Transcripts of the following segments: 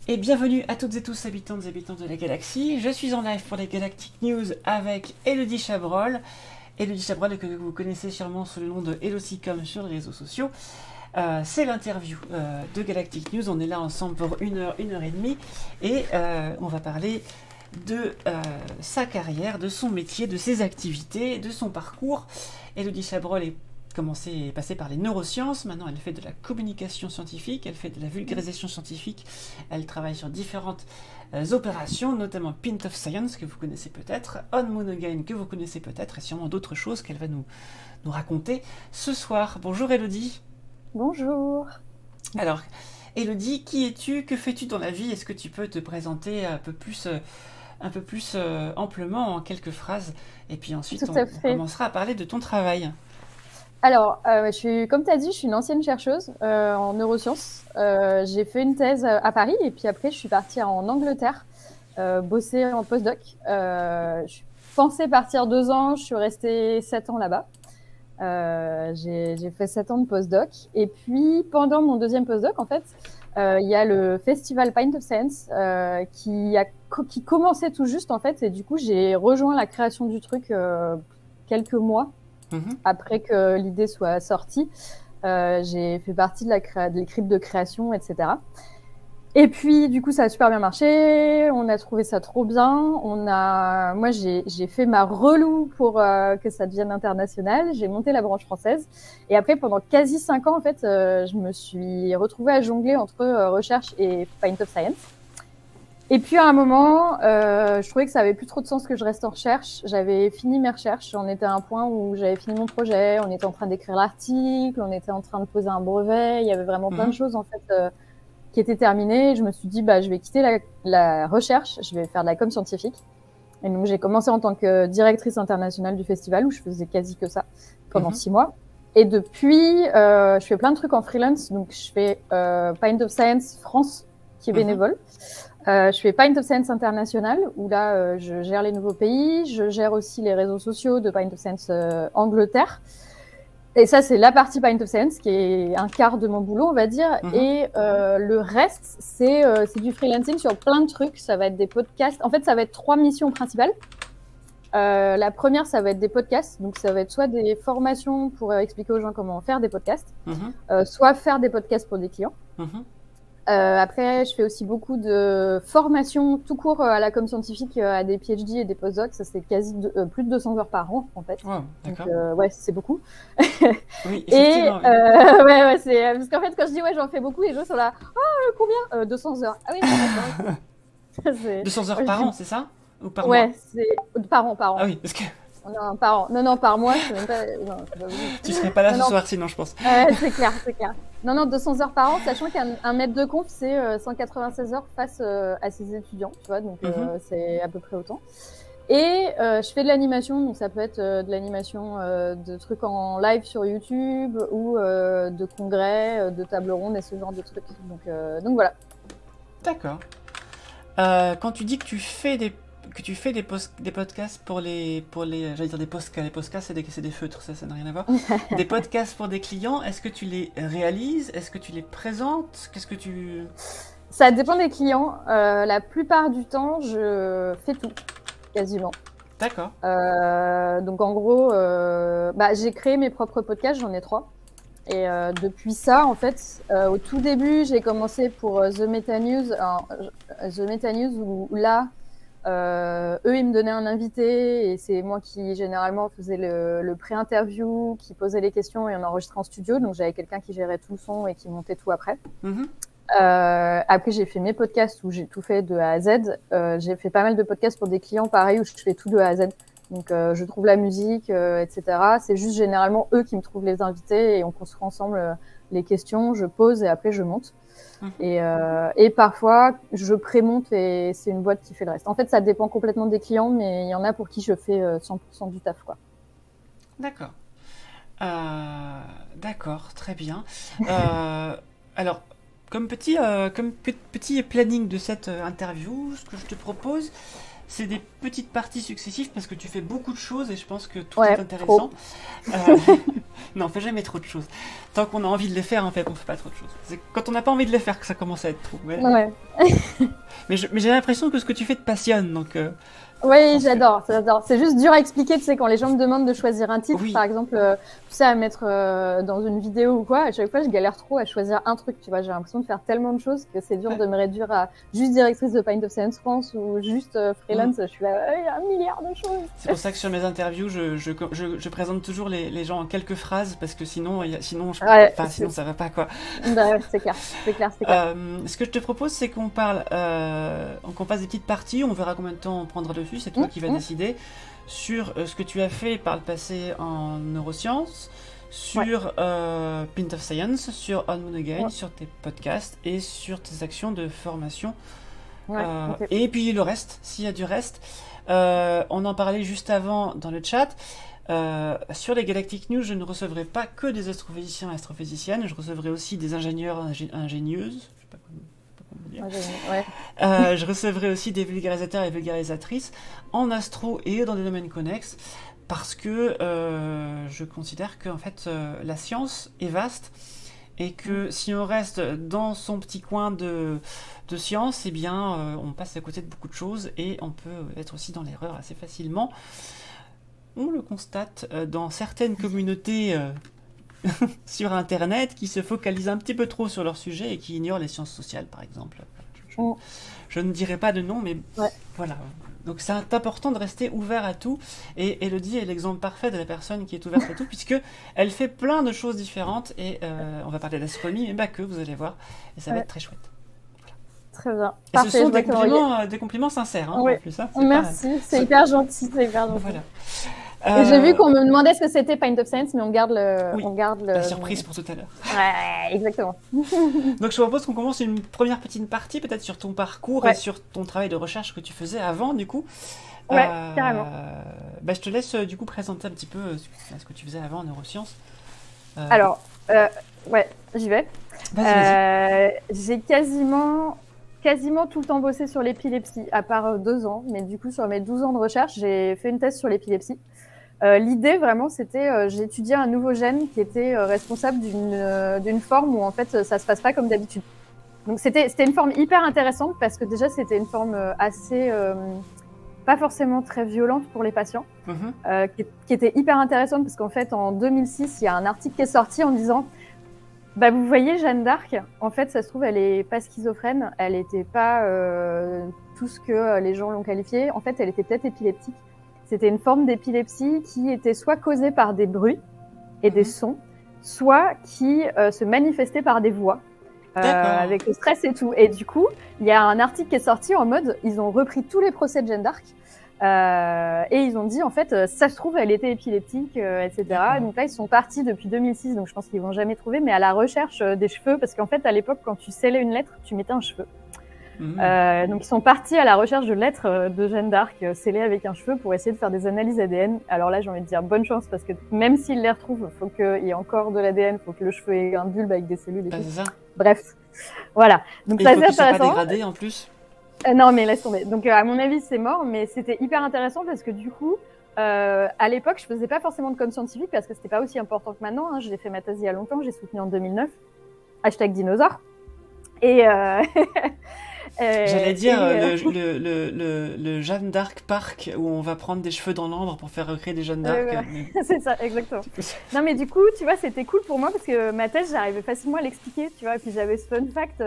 Et bienvenue à toutes et tous habitantes et habitants de la galaxie. Je suis en live pour les Galactic News avec Elodie Chabrol. Elodie Chabrol que vous connaissez sûrement sous le nom de Elocicom sur les réseaux sociaux. C'est l'interview de Galactic News. On est là ensemble pour une heure et demie. Et on va parler de sa carrière, de son métier, de ses activités, de son parcours. Elodie Chabrol est passée par les neurosciences, maintenant elle fait de la communication scientifique, elle fait de la vulgarisation scientifique, elle travaille sur différentes opérations, notamment Pint of Science, que vous connaissez peut-être, On Moon Again, que vous connaissez peut-être, et sûrement d'autres choses qu'elle va nous raconter ce soir. Bonjour Elodie. Bonjour. Alors, Elodie, qui es-tu? Que fais-tu dans la vie? Est-ce que tu peux te présenter un peu plus amplement en quelques phrases? Et puis ensuite, on commencera à parler de ton travail. Alors, comme tu as dit, je suis une ancienne chercheuse en neurosciences. J'ai fait une thèse à Paris et puis après, je suis partie en Angleterre bosser en postdoc. Je pensais partir 2 ans, je suis restée 7 ans là-bas. J'ai fait 7 ans de postdoc. Et puis, pendant mon deuxième postdoc, en fait, il y a le festival Pint of Science qui commençait tout juste, en fait. Et du coup, j'ai rejoint la création du truc quelques mois après que l'idée soit sortie. J'ai fait partie de l'équipe de création, etc. Et puis, du coup, ça a super bien marché. On a trouvé ça trop bien. Moi, j'ai fait ma reloue pour que ça devienne international. J'ai monté la branche française. Et après, pendant quasi 5 ans, en fait, je me suis retrouvée à jongler entre recherche et Pint of Science. Et puis, à un moment, je trouvais que ça avait plus trop de sens que je reste en recherche. J'avais fini mes recherches. J'en étais à un point où j'avais fini mon projet. On était en train d'écrire l'article. On était en train de poser un brevet. Il y avait vraiment plein de choses, en fait, qui étaient terminées. Je me suis dit, je vais quitter la recherche. Je vais faire de la com scientifique. Et donc, j'ai commencé en tant que directrice internationale du festival où je faisais quasi que ça pendant 6 mois. Et depuis, je fais plein de trucs en freelance. Donc, je fais Pint of Science France, qui est bénévole. Je fais Pint of Science International, où là, je gère les nouveaux pays. Je gère aussi les réseaux sociaux de Pint of Science Angleterre. Et ça, c'est la partie Pint of Science, qui est un quart de mon boulot, on va dire. Et le reste, c'est du freelancing sur plein de trucs. Ça va être des podcasts. En fait, ça va être 3 missions principales. La première, ça va être des podcasts. Donc, ça va être soit des formations pour expliquer aux gens comment faire des podcasts, soit faire des podcasts pour des clients. Après, je fais aussi beaucoup de formations tout court à la com scientifique, à des PhD et des postdocs. Ça, c'est plus de 200 heures par an, en fait. Wow, d'accord. Donc, ouais, c'est beaucoup. Oui, effectivement. Et ouais, c'est parce qu'en fait, quand je dis j'en fais beaucoup, les gens sont là. Combien 200 heures. Ah oui, d'accord. 200 heures par an, c'est ça? Ou par mois? Ouais, c'est par an. Ah oui, parce que... Non, par an. Non, par mois, c'est même pas... Non, c'est pas tu serais pas là ce soir sinon, je pense. C'est clair. Non, 200 heures par an, sachant qu'un maître de conf, c'est 196 heures face à ses étudiants, tu vois, donc c'est à peu près autant. Et je fais de l'animation, donc ça peut être de l'animation de trucs en live sur YouTube ou de congrès, de tables rondes et ce genre de trucs. Donc voilà. D'accord. Quand tu dis que tu fais des podcasts pour les j'allais dire des podcasts, c'est des feutres, ça n'a rien à voir. Des podcasts pour des clients, est-ce que tu les réalises? Est-ce que tu les présentes? Qu'est-ce que tu... Ça dépend des clients. La plupart du temps, je fais tout, quasiment. D'accord. Donc en gros, j'ai créé mes propres podcasts, j'en ai 3. Et depuis ça, en fait, au tout début, j'ai commencé pour The Meta News. The Meta News, où là, eux, ils me donnaient un invité et c'est moi qui, généralement, faisais le pré-interview, qui posait les questions et on enregistrait en studio. Donc, j'avais quelqu'un qui gérait tout le son et qui montait tout après. Après, j'ai fait mes podcasts où j'ai tout fait de A à Z. J'ai fait pas mal de podcasts pour des clients, pareil, où je fais tout de A à Z. Donc, je trouve la musique, etc. C'est juste généralement eux qui me trouvent les invités et on construit ensemble les questions, je pose et après je monte. Et parfois, je prémonte et c'est une boîte qui fait le reste. En fait, ça dépend complètement des clients, mais il y en a pour qui je fais 100% du taf, quoi. D'accord. D'accord, très bien. Alors, comme petit planning de cette interview, ce que je te propose, c'est des petites parties successives parce que tu fais beaucoup de choses et je pense que tout Ouais, est intéressant. Non, on fait jamais trop de choses. Tant qu'on a envie de les faire, en fait, on fait pas trop de choses. C'est quand on n'a pas envie de les faire que ça commence à être trop. Ouais. Mais j'ai l'impression que ce que tu fais te passionne, donc... Oui, j'adore. C'est juste dur à expliquer, tu sais, quand les gens me demandent de choisir un titre, Oui. par exemple, tu sais, à mettre dans une vidéo ou quoi, à chaque fois, je galère trop à choisir un truc, tu vois. J'ai l'impression de faire tellement de choses que c'est dur de me réduire à juste directrice de Pint of Science France ou juste freelance. Je suis là, il y a 1 milliard de choses. C'est pour ça que sur mes interviews, je présente toujours les gens en quelques phrases parce que sinon ça va pas, quoi. Bah, ouais, c'est clair. Ce que je te propose, c'est qu'on parle, qu'on fasse des petites parties, on verra combien de temps on prendra dessus, c'est toi qui vas décider, sur ce que tu as fait par le passé en neurosciences, sur Pint of Science, sur On Moon Again, sur tes podcasts et sur tes actions de formation. Et puis le reste, s'il y a du reste. On en parlait juste avant dans le chat. Sur les Galactic News, je ne recevrai pas que des astrophysiciens et astrophysiciennes, je recevrai aussi des ingénieurs ingénieuses. Je sais pas comment dire. Je recevrai aussi des vulgarisateurs et vulgarisatrices en astro et dans des domaines connexes parce que je considère que en fait, la science est vaste et que si on reste dans son petit coin de science, eh bien, on passe à côté de beaucoup de choses et on peut être aussi dans l'erreur assez facilement. On le constate dans certaines communautés sur Internet qui se focalisent un petit peu trop sur leur sujet et qui ignorent les sciences sociales, par exemple. Je ne dirai pas de nom, mais voilà. Donc c'est important de rester ouvert à tout. Et Elodie est l'exemple parfait de la personne qui est ouverte à tout, puisque elle fait plein de choses différentes. Et on va parler d'astronomie, mais pas que, vous allez voir. Et ça va être très chouette. Voilà. Très bien. Et parfait, ce sont des compliments sincères. Hein, en plus, hein, merci, c'est hyper gentil. Voilà. Et j'ai vu qu'on me demandait ce que c'était Pint of Science, mais on garde la surprise pour tout à l'heure. Ouais, exactement. Donc je propose qu'on commence une première petite partie, peut-être sur ton parcours et sur ton travail de recherche que tu faisais avant, du coup. Ouais, carrément. Je te laisse du coup présenter un petit peu ce que tu faisais avant en neurosciences. Alors, j'y vais. Vas-y. J'ai quasiment tout le temps bossé sur l'épilepsie, à part 2 ans. Mais du coup, sur mes 12 ans de recherche, j'ai fait une thèse sur l'épilepsie. L'idée, vraiment, c'était j'ai étudié un nouveau gène qui était responsable d'une forme où, en fait, ça se passe pas comme d'habitude. Donc, c'était une forme hyper intéressante parce que déjà, c'était une forme assez... pas forcément très violente pour les patients, qui était hyper intéressante parce qu'en fait, en 2006, il y a un article qui est sorti en disant vous voyez, Jeanne d'Arc, en fait, ça se trouve, elle est pas schizophrène, elle était pas tout ce que les gens l'ont qualifié. En fait, elle était peut-être épileptique. C'était une forme d'épilepsie qui était soit causée par des bruits et des sons, soit qui se manifestait par des voix, avec le stress et tout. Et du coup, il y a un article qui est sorti en mode, ils ont repris tous les procès de Jeanne d'Arc et ils ont dit, en fait, ça se trouve, elle était épileptique, etc. Donc là, ils sont partis depuis 2006, donc je pense qu'ils vont jamais trouver, mais à la recherche des cheveux, parce qu'en fait, à l'époque, quand tu scellais une lettre, tu mettais un cheveu. Donc ils sont partis à la recherche de lettres de Jeanne d'Arc scellées avec un cheveu pour essayer de faire des analyses ADN. Alors là, j'ai envie de dire bonne chance parce que même s'ils les retrouvent, il faut qu'il y ait encore de l'ADN, il faut que le cheveu ait un bulbe avec des cellules et tout. C'est ça. Bref, voilà. Donc ça, c'est intéressant. Il faut pas dégradé en plus. Non, mais laisse tomber. Donc à mon avis, c'est mort, mais c'était hyper intéressant parce que du coup, à l'époque, je faisais pas forcément de com scientifique parce que c'était pas aussi important que maintenant. Hein. J'ai fait ma thèse il y a longtemps, j'ai soutenu en 2009. #dinosaure. Et j'allais dire le Jeanne d'Arc Park où on va prendre des cheveux dans l'ambre pour faire recréer des Jeanne d'Arc. Mais... c'est ça, exactement. Non, mais du coup, tu vois, c'était cool pour moi parce que ma thèse, j'arrivais facilement à l'expliquer, tu vois. Et puis j'avais ce fun fact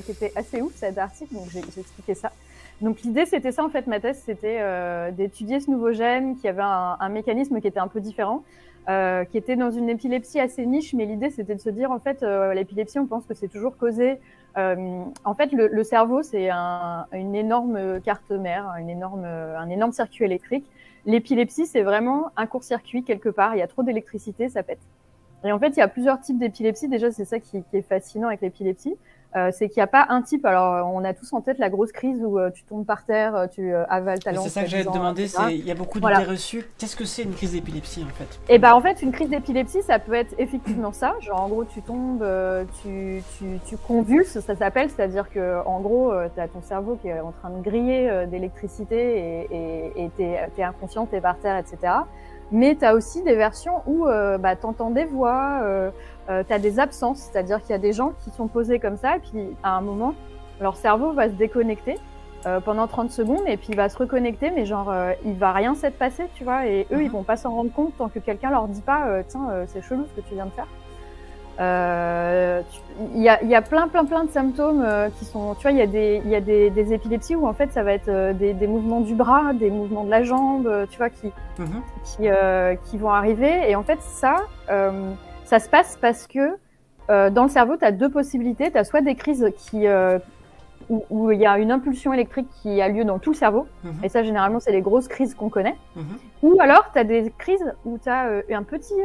qui était assez ouf, cet article, donc j'ai expliqué ça. Donc l'idée, c'était ça en fait. Ma thèse, c'était d'étudier ce nouveau gène qui avait un mécanisme qui était un peu différent. Qui était dans une épilepsie assez niche, mais l'idée c'était de se dire en fait l'épilepsie, on pense que c'est toujours causé. En fait, le cerveau c'est une énorme carte mère, un énorme circuit électrique. L'épilepsie c'est vraiment un court-circuit quelque part. Il y a trop d'électricité, ça pète. Et en fait, il y a plusieurs types d'épilepsie. Déjà, c'est ça qui est fascinant avec l'épilepsie. c'est qu'il n'y a pas un type. Alors, on a tous en tête la grosse crise où tu tombes par terre, tu avales ta langue. C'est ça que j'allais te demander, il y a beaucoup d'idées reçues. Qu'est-ce que c'est une crise d'épilepsie en fait? Et bah en fait, une crise d'épilepsie, ça peut être effectivement ça. Genre en gros, tu tombes, tu convulses, ça s'appelle. C'est-à-dire que en gros, tu as ton cerveau qui est en train de griller d'électricité et t'es inconscient, t'es par terre, etc. Mais tu as aussi des versions où tu entends des voix, tu as des absences, c'est-à-dire qu'il y a des gens qui sont posés comme ça et puis à un moment, leur cerveau va se déconnecter pendant 30 secondes et puis il va se reconnecter, mais genre il va rien s'être passé, tu vois, et eux ils vont pas s'en rendre compte tant que quelqu'un leur dit pas tiens c'est chelou ce que tu viens de faire. Il y a plein de symptômes qui sont, tu vois, il y a des épilepsies où en fait ça va être des mouvements du bras, des mouvements de la jambe, tu vois, qui vont arriver. Et en fait ça se passe parce que dans le cerveau tu as deux possibilités. Tu as soit des crises où il y a une impulsion électrique qui a lieu dans tout le cerveau, et ça généralement c'est les grosses crises qu'on connaît, ou alors tu as des crises où tu as un petit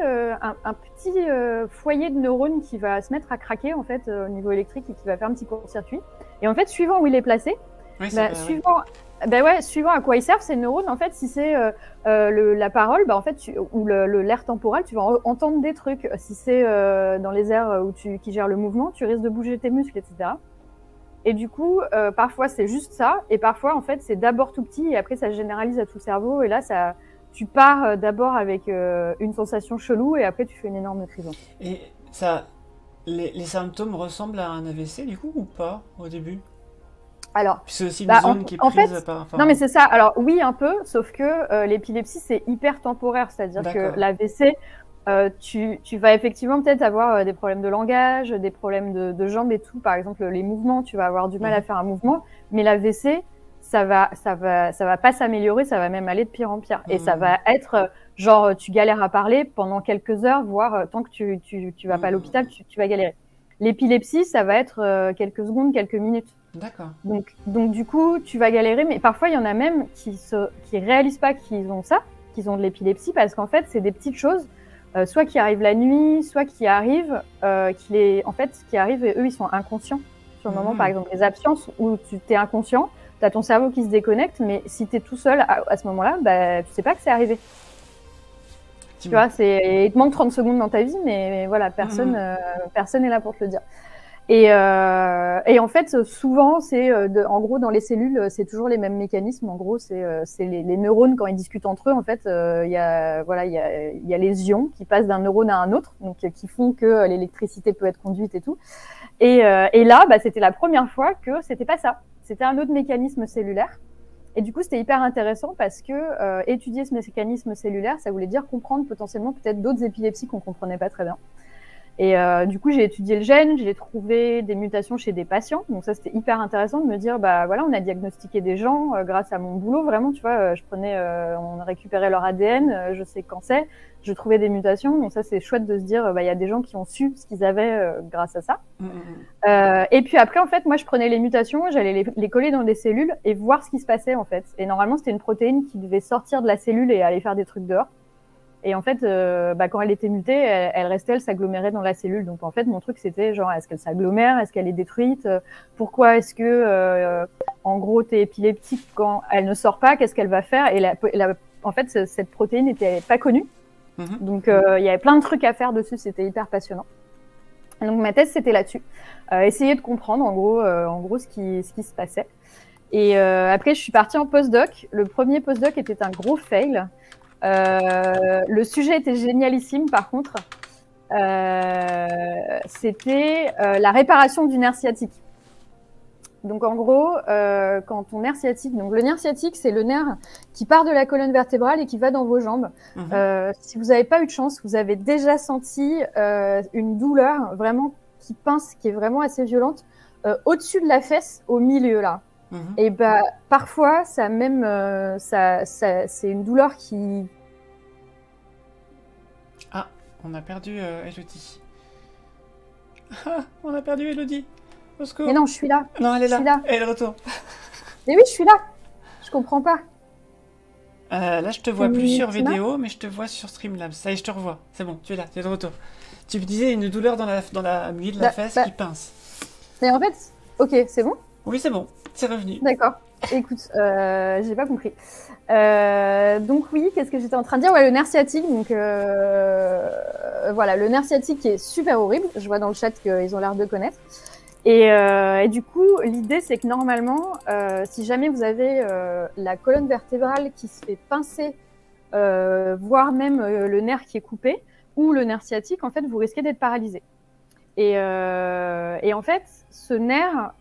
foyer de neurones qui va se mettre à craquer en fait au niveau électrique et qui va faire un petit court-circuit, et en fait suivant où il est placé, suivant à quoi ils servent ces neurones, en fait si c'est la parole, en fait ou l'air temporal, tu vas entendre des trucs. Si c'est dans les aires qui gèrent le mouvement, tu risques de bouger tes muscles, etc. Et du coup, parfois c'est juste ça, et parfois en fait c'est d'abord tout petit et après ça se généralise à tout le cerveau, et là tu pars d'abord avec une sensation chelou et après tu fais une énorme crise. Et ça, les symptômes ressemblent à un AVC du coup ou pas au début? Alors, c'est aussi une zone qui est prise par... Non mais c'est ça, alors oui un peu, sauf que l'épilepsie c'est hyper temporaire, c'est-à-dire que l'AVC... tu vas effectivement peut-être avoir des problèmes de langage, des problèmes de jambes et tout. Par exemple, les mouvements, tu vas avoir du mal à faire un mouvement, mais l'AVC, ça va pas s'améliorer, ça va même aller de pire en pire. Et ça va être genre, tu galères à parler pendant quelques heures, voire tant que tu vas pas à l'hôpital, tu vas galérer. L'épilepsie, ça va être quelques secondes, quelques minutes. D'accord. Donc du coup, tu vas galérer, mais parfois il y en a même qui réalisent pas qu'ils ont ça, qu'ils ont de l'épilepsie, parce qu'en fait, c'est des petites choses. Soit qui arrivent la nuit, soit qui arrivent, qui arrivent et eux ils sont inconscients sur le moment. Par exemple, les absences où tu t'es inconscient, t'as ton cerveau qui se déconnecte, mais si t'es tout seul à ce moment-là, tu sais pas que c'est arrivé. Tu vois, il te manque 30 secondes dans ta vie, mais voilà, personne n'est là pour te le dire. Et en fait, souvent, en gros, dans les cellules, c'est toujours les mêmes mécanismes. En gros, c'est les neurones quand ils discutent entre eux. En fait, il y a les ions qui passent d'un neurone à un autre, donc qui font que l'électricité peut être conduite et tout. Et là, c'était la première fois que c'était pas ça. C'était un autre mécanisme cellulaire. Et du coup, c'était hyper intéressant parce que étudier ce mécanisme cellulaire, ça voulait dire comprendre potentiellement peut-être d'autres épilepsies qu'on comprenait pas très bien. Et du coup, j'ai étudié le gène, j'ai trouvé des mutations chez des patients. Donc ça, c'était hyper intéressant de me dire, on a diagnostiqué des gens grâce à mon boulot. Vraiment, tu vois, on récupérait leur ADN, je sais quand c'est, je trouvais des mutations. Donc ça, c'est chouette de se dire, il y a des gens qui ont su ce qu'ils avaient grâce à ça. Et puis après, en fait, moi, je prenais les mutations, j'allais les coller dans des cellules et voir ce qui se passait, en fait. Et normalement, c'était une protéine qui devait sortir de la cellule et aller faire des trucs dehors. Et en fait, quand elle était mutée, elle restait, elle s'agglomérait dans la cellule. Donc en fait, mon truc c'était genre, est-ce qu'elle s'agglomère, est-ce qu'elle est détruite, pourquoi est-ce que, en gros, t'es épileptique quand elle ne sort pas, qu'est-ce qu'elle va faire? Et en fait, cette protéine n'était pas connue. Donc il y avait plein de trucs à faire dessus, c'était hyper passionnant. Et donc ma thèse c'était là-dessus, essayer de comprendre en gros ce qui se passait. Et après, je suis partie en postdoc. Le premier postdoc était un gros fail. Le sujet était génialissime, par contre. C'était la réparation du nerf sciatique. Donc en gros, quand ton nerf sciatique, donc le nerf sciatique, c'est le nerf qui part de la colonne vertébrale et qui va dans vos jambes. Si vous n'avez pas eu de chance, vous avez déjà senti une douleur vraiment qui pince, qui est vraiment assez violente, au-dessus de la fesse, au milieu là. Et parfois, ça même, c'est une douleur qui... Ah, on a perdu Elodie. On a perdu Elodie. Au secours. Mais non, je suis là. Non, elle est là. Elle est de retour. Mais oui, je suis là. Je comprends pas. Là, je te vois plus sur vidéo, mais je te vois sur Streamlabs. Ça y est, je te revois. C'est bon, tu es là, tu es de retour. Tu me disais une douleur dans la milieu de la fesse qui pince. Mais en fait, ok, c'est bon? Oui, c'est bon, c'est revenu. D'accord. Écoute, j'ai pas compris. Donc oui, qu'est-ce que j'étais en train de dire? Ouais, le nerf sciatique. Donc voilà, le nerf sciatique qui est super horrible. Je vois dans le chat qu'ils ont l'air de connaître. Et du coup, l'idée, c'est que normalement, si jamais vous avez la colonne vertébrale qui se fait pincer, voire même le nerf qui est coupé, ou le nerf sciatique, en fait, vous risquez d'être paralysé. Et en fait, ce nerf,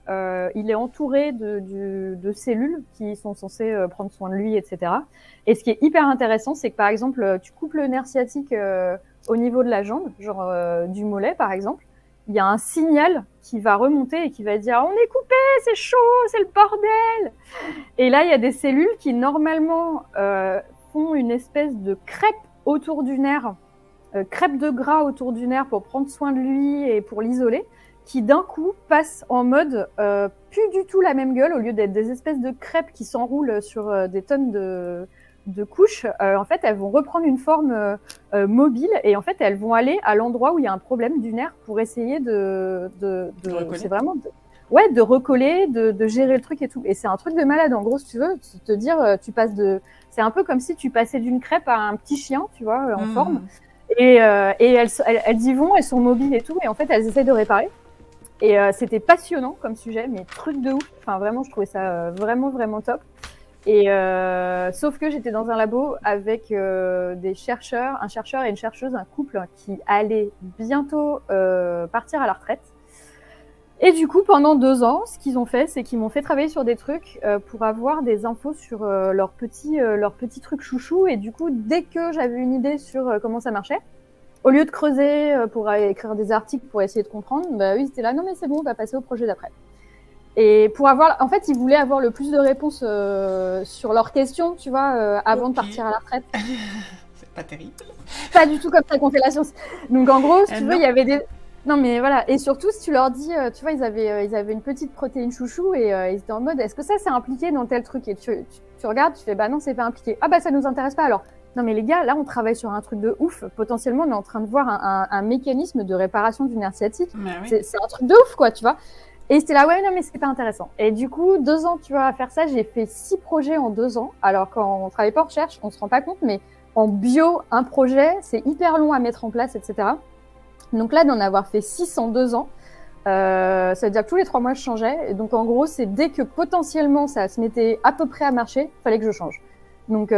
il est entouré de cellules qui sont censées prendre soin de lui, etc. Et ce qui est hyper intéressant, c'est que par exemple, tu coupes le nerf sciatique au niveau de la jambe, genre du mollet par exemple, il y a un signal qui va remonter et qui va dire « On est coupé, c'est chaud, c'est le bordel !» Et là, il y a des cellules qui normalement font une espèce de crêpe autour du nerf, crêpe de gras autour du nerf pour prendre soin de lui et pour l'isoler, qui d'un coup passe en mode plus du tout la même gueule, au lieu d'être des espèces de crêpes qui s'enroulent sur des tonnes de couches. En fait, elles vont reprendre une forme mobile et en fait, elles vont aller à l'endroit où il y a un problème du nerf pour essayer c'est vraiment ouais, de recoller, de gérer le truc et tout. Et c'est un truc de malade. En gros, si tu veux, te dire, c'est un peu comme si tu passais d'une crêpe à un petit chien, tu vois, en forme. Et elles y vont, elles sont mobiles et tout, et en fait elles essayent de réparer. Et c'était passionnant comme sujet, mais truc de ouf. Enfin vraiment, je trouvais ça vraiment vraiment top. Et sauf que j'étais dans un labo avec des chercheurs, un chercheur et une chercheuse, un couple qui allait bientôt partir à la retraite. Et du coup, pendant 2 ans, ce qu'ils ont fait, c'est qu'ils m'ont fait travailler sur des trucs pour avoir des infos sur leurs petits trucs chouchous. Et du coup, dès que j'avais une idée sur comment ça marchait, au lieu de creuser pour écrire des articles pour essayer de comprendre, bah oui, c'était là, non mais c'est bon, on va passer au projet d'après. Et pour avoir, en fait, ils voulaient avoir le plus de réponses sur leurs questions, tu vois, avant de partir à la retraite. C'est pas terrible. Pas du tout comme ça qu'on fait la science. Donc en gros, si tu veux, il y avait des... Non mais voilà, et surtout si tu leur dis, tu vois, ils avaient une petite protéine chouchou et ils étaient en mode, est-ce que ça c'est impliqué dans tel truc? Et tu regardes, tu fais, bah non, c'est pas impliqué. Ah bah ça nous intéresse pas alors. Non mais les gars, là on travaille sur un truc de ouf. Potentiellement on est en train de voir un mécanisme de réparation du nerf sciatique. Oui. C'est un truc de ouf quoi, tu vois. Et c'était là, ouais, non mais c'est pas intéressant. Et du coup, 2 ans, tu vois, à faire ça, j'ai fait 6 projets en 2 ans. Alors quand on travaille pas en recherche, on se rend pas compte, mais en bio, un projet, c'est hyper long à mettre en place, etc. Donc là, d'en avoir fait 6 en 2 ans, ça veut dire que tous les 3 mois, je changeais. Et donc, en gros, c'est dès que potentiellement ça se mettait à peu près à marcher, fallait que je change. Donc,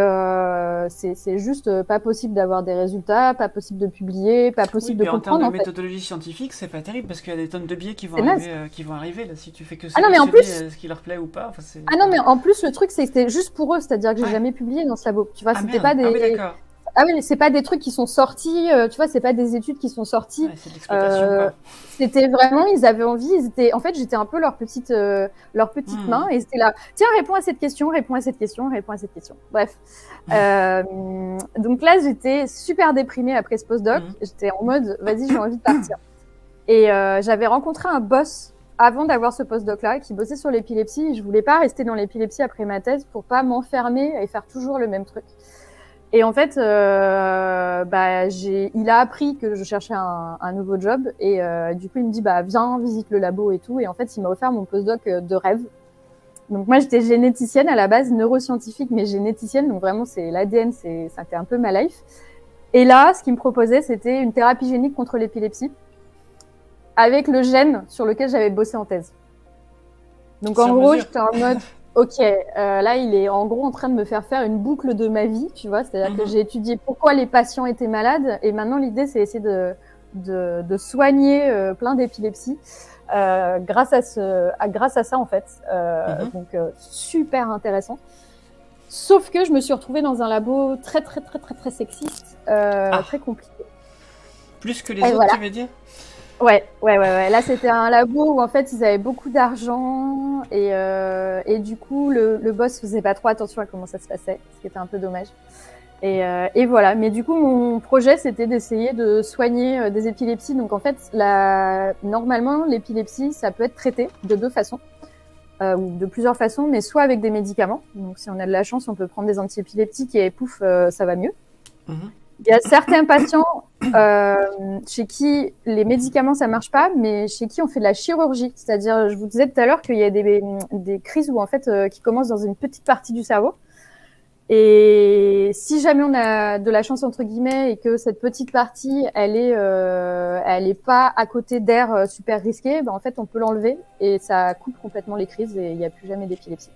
c'est juste pas possible d'avoir des résultats, pas possible de publier, pas possible de comprendre. En termes de méthodologie scientifique, c'est pas terrible parce qu'il y a des tonnes de biais qui vont arriver là, si tu fais que ça, ce qui leur plaît ou pas. Enfin, ah non, mais en plus, le truc, c'est que c'était juste pour eux, c'est-à-dire que j'ai jamais publié dans ce labo. Tu vois, c'était pas des... Ah oui, d'accord. Ah oui, c'est pas des trucs qui sont sortis, tu vois, c'est pas des études qui sont sorties. Ouais, c'est de l'exploitation, quoi. C'était vraiment, ils avaient envie, en fait, j'étais un peu leur petite main et c'était là, tiens, réponds à cette question, réponds à cette question, réponds à cette question. Bref. Donc là, j'étais super déprimée après ce postdoc. J'étais en mode, vas-y, j'ai envie de partir. Et j'avais rencontré un boss avant d'avoir ce postdoc-là qui bossait sur l'épilepsie. Je voulais pas rester dans l'épilepsie après ma thèse pour pas m'enfermer et faire toujours le même truc. Et en fait, il a appris que je cherchais un nouveau job et du coup, il me dit, bah, viens, visite le labo et tout. Et en fait, il m'a offert mon postdoc de rêve. Donc moi, j'étais généticienne à la base, neuroscientifique, mais généticienne. Donc vraiment, c'est l'ADN, c'était un peu ma life. Et là, ce qu'il me proposait, c'était une thérapie génique contre l'épilepsie avec le gène sur lequel j'avais bossé en thèse. Donc en gros, j'étais en mode... Ok, là, il est en gros en train de me faire une boucle de ma vie, tu vois. C'est-à-dire que j'ai étudié pourquoi les patients étaient malades et maintenant, l'idée, c'est essayer de soigner plein d'épilepsies grâce à ça, en fait. Donc, super intéressant. Sauf que je me suis retrouvée dans un labo très, très, très, très, très sexiste, très compliqué. Plus que les autres, voilà. Tu veux dire? Ouais. Là, c'était un labo où en fait ils avaient beaucoup d'argent et du coup le boss faisait pas trop attention à comment ça se passait, ce qui était un peu dommage. Et voilà. Mais du coup, mon projet c'était d'essayer de soigner des épilepsies. Donc en fait, normalement, l'épilepsie, ça peut être traité de 2 façons. Ou de plusieurs façons, mais soit avec des médicaments. Donc si on a de la chance, on peut prendre des antiépileptiques et pouf, ça va mieux. Il y a certains patients chez qui les médicaments, ça marche pas, mais chez qui on fait de la chirurgie. C'est-à-dire, je vous disais tout à l'heure qu'il y a des crises où, en fait, qui commencent dans une petite partie du cerveau. Et si jamais on a de la chance, entre guillemets, et que cette petite partie, elle est pas à côté d'air super risqué, ben, en fait, on peut l'enlever et ça coupe complètement les crises et il n'y a plus jamais d'épilepsie.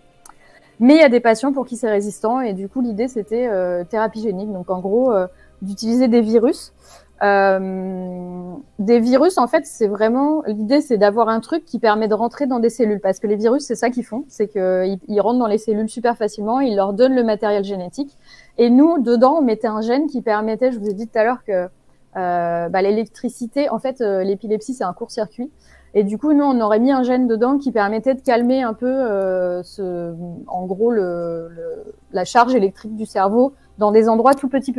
Mais il y a des patients pour qui c'est résistant et du coup, l'idée, c'était thérapie génique. Donc, en gros, d'utiliser des virus. Des virus, en fait, c'est vraiment l'idée, c'est d'avoir un truc qui permet de rentrer dans des cellules, parce que les virus, c'est ça qu'ils font, c'est qu'ils rentrent dans les cellules super facilement, ils leur donnent le matériel génétique, et nous, dedans, on mettait un gène qui permettait, je vous ai dit tout à l'heure que l'électricité, en fait, l'épilepsie, c'est un court-circuit, et du coup, nous, on aurait mis un gène dedans qui permettait de calmer un peu, en gros, la charge électrique du cerveau dans des endroits tout petits.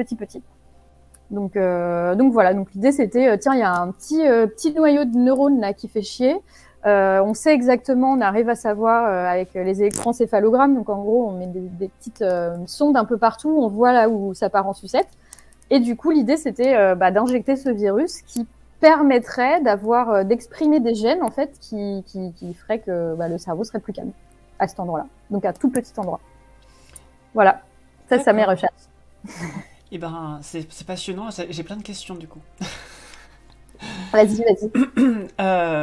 Donc voilà. Donc l'idée c'était, tiens, il y a un petit noyau de neurones là qui fait chier. On sait exactement, on arrive à savoir avec les électroencéphalogrammes. Donc en gros, on met des petites sondes un peu partout. On voit là où ça part en sucette. Et du coup, l'idée c'était d'injecter ce virus qui permettrait d'exprimer des gènes en fait qui ferait que le cerveau serait plus calme à cet endroit-là. Donc à tout petit endroit. Voilà. Ça mes recherches. Eh ben, c'est passionnant, j'ai plein de questions du coup. Vas-y.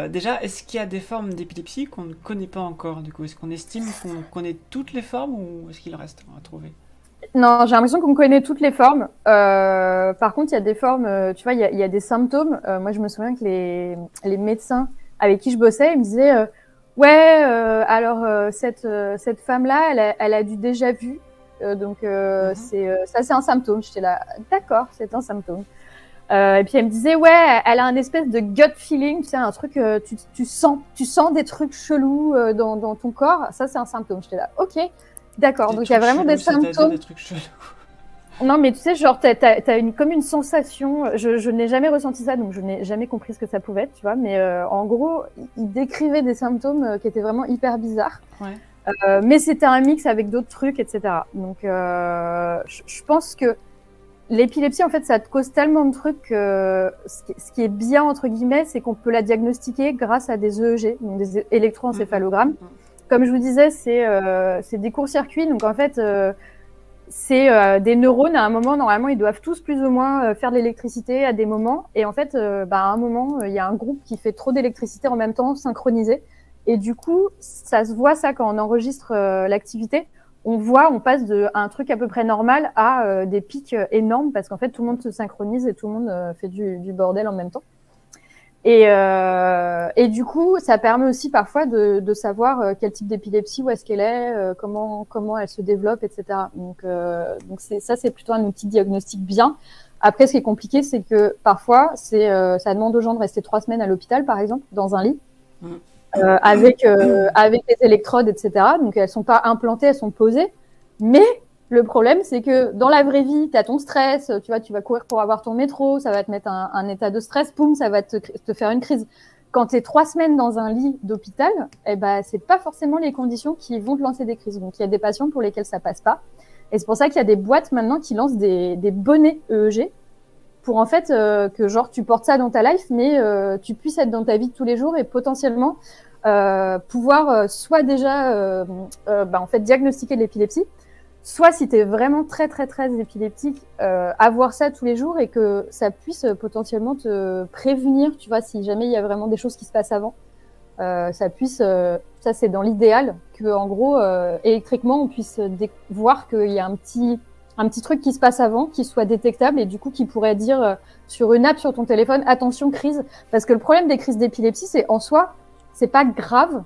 Déjà, est-ce qu'il y a des formes d'épilepsie qu'on ne connaît pas encore du coup? Est-ce qu'on estime qu'on connaît toutes les formes ou est-ce qu'il reste à trouver? Non, j'ai l'impression qu'on connaît toutes les formes. Par contre, il y a des formes, tu vois, il y a des symptômes. Moi, je me souviens que les médecins avec qui je bossais, ils me disaient ouais, alors cette femme-là, elle a du déjà vu. Donc c'est un symptôme. J'étais là, d'accord, c'est un symptôme. Et puis elle me disait ouais, elle a un espèce de gut feeling, tu sais, un truc, tu sens des trucs chelous dans ton corps. Ça c'est un symptôme. J'étais là, ok, d'accord. Donc il y a vraiment des symptômes. Des trucs chelous. Non mais tu sais, genre t'as comme une sensation. Je n'ai jamais ressenti ça, donc je n'ai jamais compris ce que ça pouvait être, tu vois. Mais en gros, il décrivait des symptômes qui étaient vraiment hyper bizarres. Ouais. Mais c'était un mix avec d'autres trucs, etc. Donc, je pense que l'épilepsie, en fait, ça te cause tellement de trucs que ce qui est bien, entre guillemets, c'est qu'on peut la diagnostiquer grâce à des EEG, donc des électroencéphalogrammes. Comme je vous disais, c'est des courts-circuits. Donc, en fait, c'est des neurones. À un moment, normalement, ils doivent tous plus ou moins faire de l'électricité à des moments. Et en fait, à un moment, il y a un groupe qui fait trop d'électricité en même temps, synchronisé. Et du coup, ça se voit ça quand on enregistre l'activité. On passe un truc à peu près normal à des pics énormes parce qu'en fait, tout le monde se synchronise et tout le monde fait du bordel en même temps. Et du coup, ça permet aussi parfois de savoir quel type d'épilepsie, où est-ce qu'elle est, comment elle se développe, etc. Donc ça, c'est plutôt un outil diagnostique bien. Après, ce qui est compliqué, c'est que parfois, ça demande aux gens de rester 3 semaines à l'hôpital, par exemple, dans un lit. Avec des électrodes, etc. Donc elles sont pas implantées, elles sont posées. Mais le problème, c'est que dans la vraie vie, tu as ton stress, tu vois, tu vas courir pour avoir ton métro, ça va te mettre un état de stress, poum, ça va te faire une crise. Quand tu es 3 semaines dans un lit d'hôpital, c'est pas forcément les conditions qui vont te lancer des crises. Donc il y a des patients pour lesquels ça passe pas. Et c'est pour ça qu'il y a des boîtes maintenant qui lancent des bonnets EEG pour en fait que genre tu portes ça dans ta life, mais tu puisses être dans ta vie de tous les jours et potentiellement pouvoir soit déjà en fait diagnostiquer de l'épilepsie, soit si tu es vraiment très épileptique, avoir ça tous les jours et que ça puisse potentiellement te prévenir, tu vois, si jamais il y a vraiment des choses qui se passent avant, ça puisse, ça c'est dans l'idéal, que en gros électriquement on puisse voir qu'il y a un petit truc qui se passe avant, qui soit détectable et du coup qui pourrait dire sur une app sur ton téléphone, attention crise, parce que le problème des crises d'épilepsie, c'est en soi, c'est pas grave,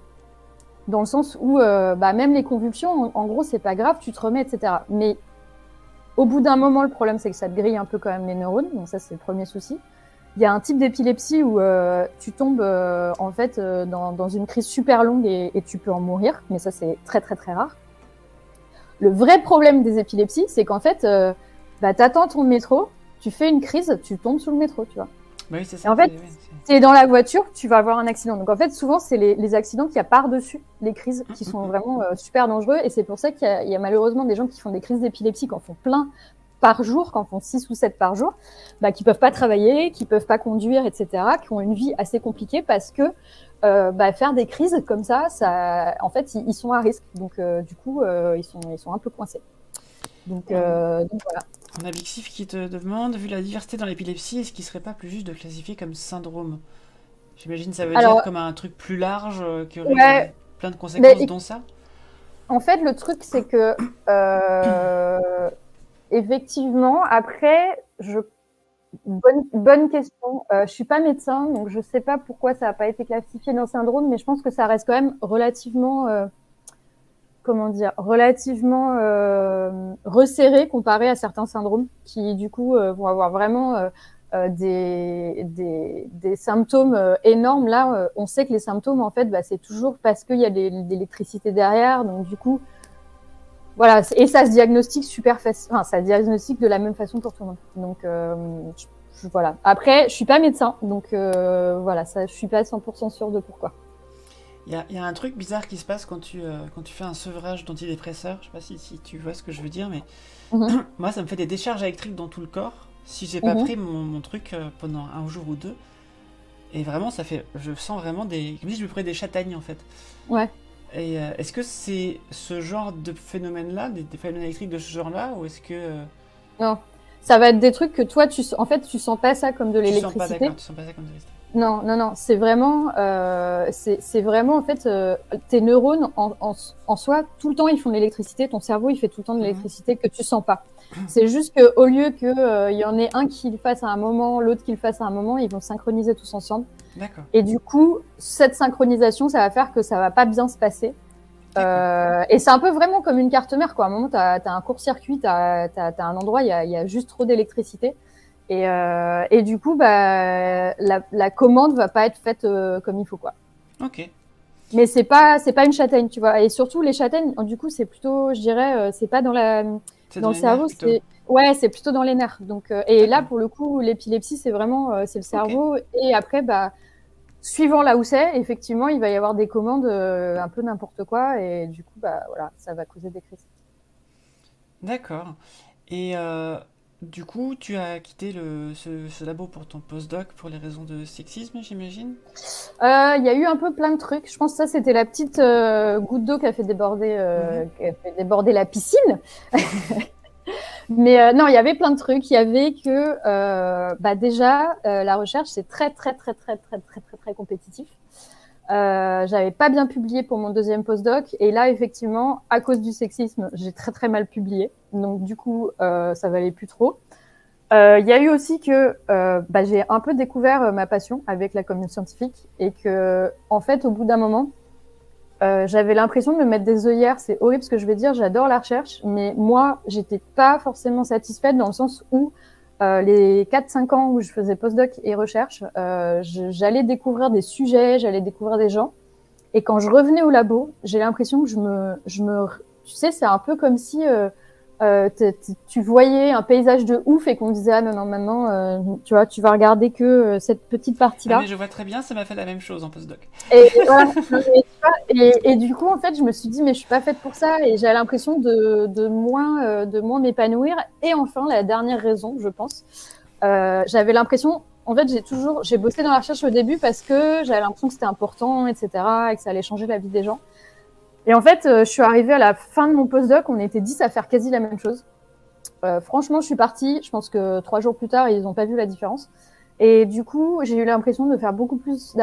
dans le sens où même les convulsions, en gros, c'est pas grave, tu te remets, etc. Mais au bout d'un moment, le problème, c'est que ça te grille un peu quand même les neurones, donc ça, c'est le premier souci. Il y a un type d'épilepsie où tu tombes en fait dans une crise super longue et tu peux en mourir, mais ça, c'est très rare. Le vrai problème des épilepsies, c'est qu'en fait, t'attends ton métro, tu fais une crise, tu tombes sous le métro, tu vois. Oui, c'est ça. Et en fait, t'es dans la voiture, tu vas avoir un accident. Donc en fait, souvent, c'est les accidents qu'il y a par-dessus les crises qui sont vraiment super dangereux. Et c'est pour ça qu'il y a malheureusement des gens qui font des crises d'épilepsie, qui en font plein par jour, qui en font 6 ou 7 par jour, bah, qui peuvent pas travailler, qui peuvent pas conduire, etc., qui ont une vie assez compliquée parce que bah, faire des crises comme ça, en fait, ils sont à risque. Donc, du coup, ils sont un peu coincés. Donc voilà. On a Bixif qui te demande, vu la diversité dans l'épilepsie, est-ce qu'il serait pas plus juste de classifier comme syndrome? J'imagine ça veut dire comme un truc plus large qui aurait plein de conséquences, dont ça. En fait, le truc, c'est que effectivement, après, bonne question. Je suis pas médecin, donc je sais pas pourquoi ça n'a pas été classifié dans syndrome, mais je pense que ça reste quand même relativement relativement resserré comparé à certains syndromes qui, du coup, vont avoir vraiment des symptômes énormes. Là, on sait que les symptômes, en fait, bah, c'est toujours parce qu'il y a de l'électricité derrière. Donc, du coup, voilà. Et ça se diagnostique super facile. Enfin, ça se diagnostique de la même façon pour tout le monde. Donc, voilà. Après, je suis pas médecin. Donc, voilà, ça, je suis pas 100% sûre de pourquoi. Il y a un truc bizarre qui se passe quand tu fais un sevrage d'antidépresseurs. Je sais pas si tu vois ce que je veux dire, mais moi, ça me fait des décharges électriques dans tout le corps si j'ai pas pris mon truc pendant un jour ou deux. Et vraiment, je sens vraiment comme si je me prenais des châtaignes, en fait. Ouais. Et est-ce que c'est ce genre de phénomène-là, des phénomènes électriques de ce genre-là, ou est-ce que... Non, ça va être des trucs que toi, tu sens pas ça comme de l'électricité. Tu sens pas ça comme de l'électricité. Non, c'est vraiment en fait tes neurones en soi tout le temps ils font de l'électricité, ton cerveau il fait tout le temps de l'électricité que tu sens pas. C'est juste que au lieu que y en ait un qui le fasse à un moment, l'autre qui le fasse à un moment, ils vont synchroniser tous ensemble. D'accord. Et du coup, cette synchronisation, ça va faire que ça va pas bien se passer. Et c'est un peu vraiment comme une carte mère quoi. À un moment, t'as un court-circuit, t'as un endroit, il y a juste trop d'électricité. Et du coup, bah, la commande va pas être faite comme il faut, quoi. Ok. Mais c'est pas une châtaigne, tu vois. Et surtout, les châtaignes, du coup, c'est plutôt, je dirais, c'est pas dans le cerveau, c'est plutôt dans les nerfs. Donc, et là, pour le coup, l'épilepsie, c'est vraiment, c'est le cerveau. Okay. Et après, bah, suivant là où c'est, effectivement, il va y avoir des commandes un peu n'importe quoi. Et du coup, bah, voilà, ça va causer des crises. D'accord. Et du coup, tu as quitté ce labo pour ton postdoc pour les raisons de sexisme, j'imagine? Il y a eu un peu plein de trucs. Je pense que ça, c'était la petite goutte d'eau qui a fait déborder la piscine. Mais non, il y avait plein de trucs. Il y avait que, bah déjà, la recherche, c'est très, très, très, très, très, très, très, très compétitif. J'avais pas bien publié pour mon deuxième postdoc. Et là, effectivement, à cause du sexisme, j'ai très, très mal publié. Donc, du coup, ça valait plus trop. Il y a eu aussi que bah, j'ai un peu découvert ma passion avec la communauté scientifique et que, en fait, au bout d'un moment, j'avais l'impression de me mettre des œillères. C'est horrible ce que je vais dire, j'adore la recherche, mais moi, j'étais pas forcément satisfaite dans le sens où les 4-5 ans où je faisais postdoc et recherche, j'allais découvrir des sujets, j'allais découvrir des gens. Et quand je revenais au labo, j'ai l'impression que tu sais, c'est un peu comme si tu voyais un paysage de ouf et qu'on disait ah non maintenant tu vois, tu vas regarder que cette petite partie-là. Ah, mais je vois très bien, ça m'a fait la même chose en postdoc. Et voilà, et du coup en fait je me suis dit mais je suis pas faite pour ça et j'avais l'impression de moins m'épanouir. Et enfin la dernière raison, je pense, j'avais l'impression, en fait j'ai bossé dans la recherche au début parce que j'avais l'impression que c'était important, etc., et que ça allait changer la vie des gens. Et en fait, je suis arrivée à la fin de mon postdoc, on était 10 à faire quasi la même chose. Franchement, je suis partie, je pense que 3 jours plus tard, ils n'ont pas vu la différence. Et du coup, j'ai eu l'impression d'avoir beaucoup plus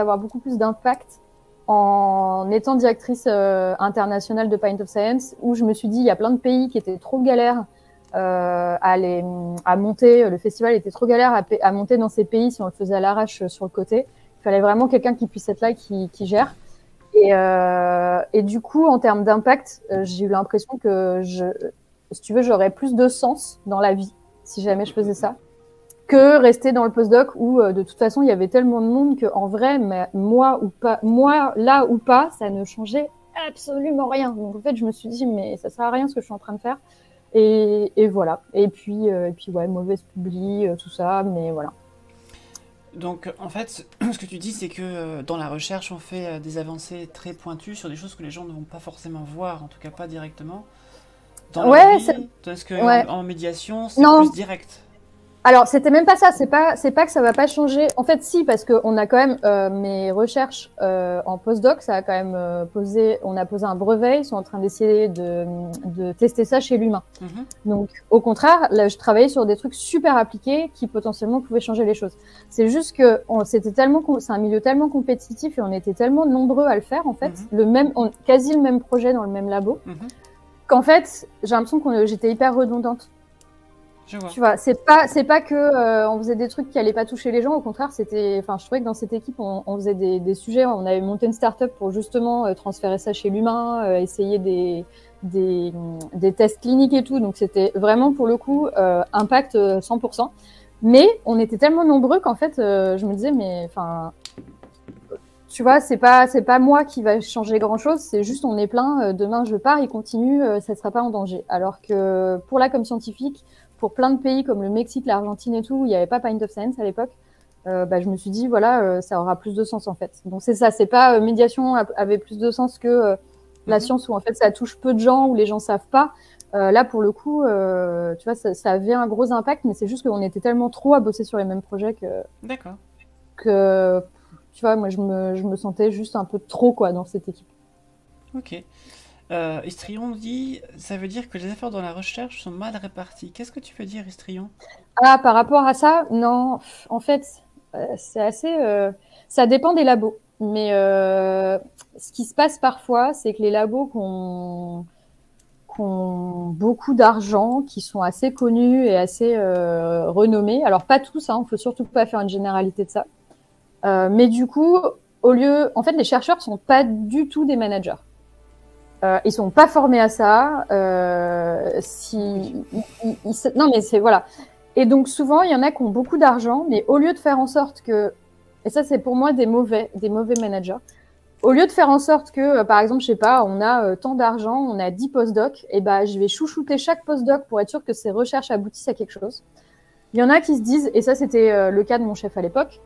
d'impact en étant directrice internationale de Pint of Science, où je me suis dit, il y a plein de pays qui étaient trop galères à monter, le festival était trop galère à monter dans ces pays si on le faisait à l'arrache sur le côté. Il fallait vraiment quelqu'un qui puisse être là, qui gère. Et du coup, en termes d'impact, j'ai eu l'impression que si tu veux, j'aurais plus de sens dans la vie si jamais je faisais ça, que rester dans le postdoc où de toute façon il y avait tellement de monde que en vrai, moi là ou pas, ça ne changeait absolument rien. Donc en fait, je me suis dit mais ça sert à rien ce que je suis en train de faire. Et voilà. Et puis ouais, mauvaise publi, tout ça, mais voilà. Donc, en fait, ce que tu dis, c'est que dans la recherche, on fait des avancées très pointues sur des choses que les gens ne vont pas forcément voir, en tout cas pas directement. dans leur Ouais, vie, tandis que ouais. en médiation, c'est Non, plus direct. alors c'était même pas ça. C'est pas que ça va pas changer. En fait, si, parce que on a quand même mes recherches en postdoc, ça a quand même on a posé un brevet. Ils sont en train d'essayer de tester ça chez l'humain. Mhm. Donc, au contraire, là, je travaillais sur des trucs super appliqués qui potentiellement pouvaient changer les choses. C'est juste que c'est un milieu tellement compétitif et on était tellement nombreux à le faire en fait, quasi le même projet dans le même labo, qu'en fait, j'ai l'impression que j'étais hyper redondante. Je vois. Tu vois, c'est pas que on faisait des trucs qui allaient pas toucher les gens. Au contraire, je trouvais que dans cette équipe, on faisait des sujets. On avait monté une start-up pour justement transférer ça chez l'humain, essayer des tests cliniques et tout. Donc c'était vraiment pour le coup impact 100%. Mais on était tellement nombreux qu'en fait, je me disais mais enfin, tu vois, c'est pas moi qui va changer grand-chose. C'est juste on est plein. Demain je pars, il continue, ça sera pas en danger. Alors que pour là comme scientifique, pour plein de pays comme le Mexique, l'Argentine et tout, où il n'y avait pas Pint of Science à l'époque, je me suis dit, voilà, ça aura plus de sens en fait. Donc c'est ça, c'est pas médiation avait plus de sens que la science où en fait ça touche peu de gens, où les gens savent pas. Là, pour le coup, tu vois, ça avait un gros impact, mais c'est juste qu'on était tellement trop à bosser sur les mêmes projets D'accord. que tu vois, moi je me sentais juste un peu trop quoi dans cette équipe. Ok. Histrion dit, ça veut dire que les efforts dans la recherche sont mal répartis. Qu'est-ce que tu veux dire, Histrion? Ah, par rapport à ça, non. En fait, c'est assez. Ça dépend des labos. Mais ce qui se passe parfois, c'est que les labos qui ont beaucoup d'argent, qui sont assez connus et assez renommés. Alors pas tous, hein, faut surtout pas faire une généralité de ça. Mais du coup, en fait, les chercheurs sont pas du tout des managers. Ils sont pas formés à ça. Non, mais c'est voilà. Et donc souvent, il y en a qui ont beaucoup d'argent, mais au lieu de faire en sorte que, et ça c'est pour moi des mauvais managers, au lieu de faire en sorte que, par exemple, je sais pas, on a tant d'argent, on a 10 postdocs, et ben je vais chouchouter chaque postdoc pour être sûr que ces recherches aboutissent à quelque chose. Il y en a qui se disent, et ça c'était le cas de mon chef à l'époque,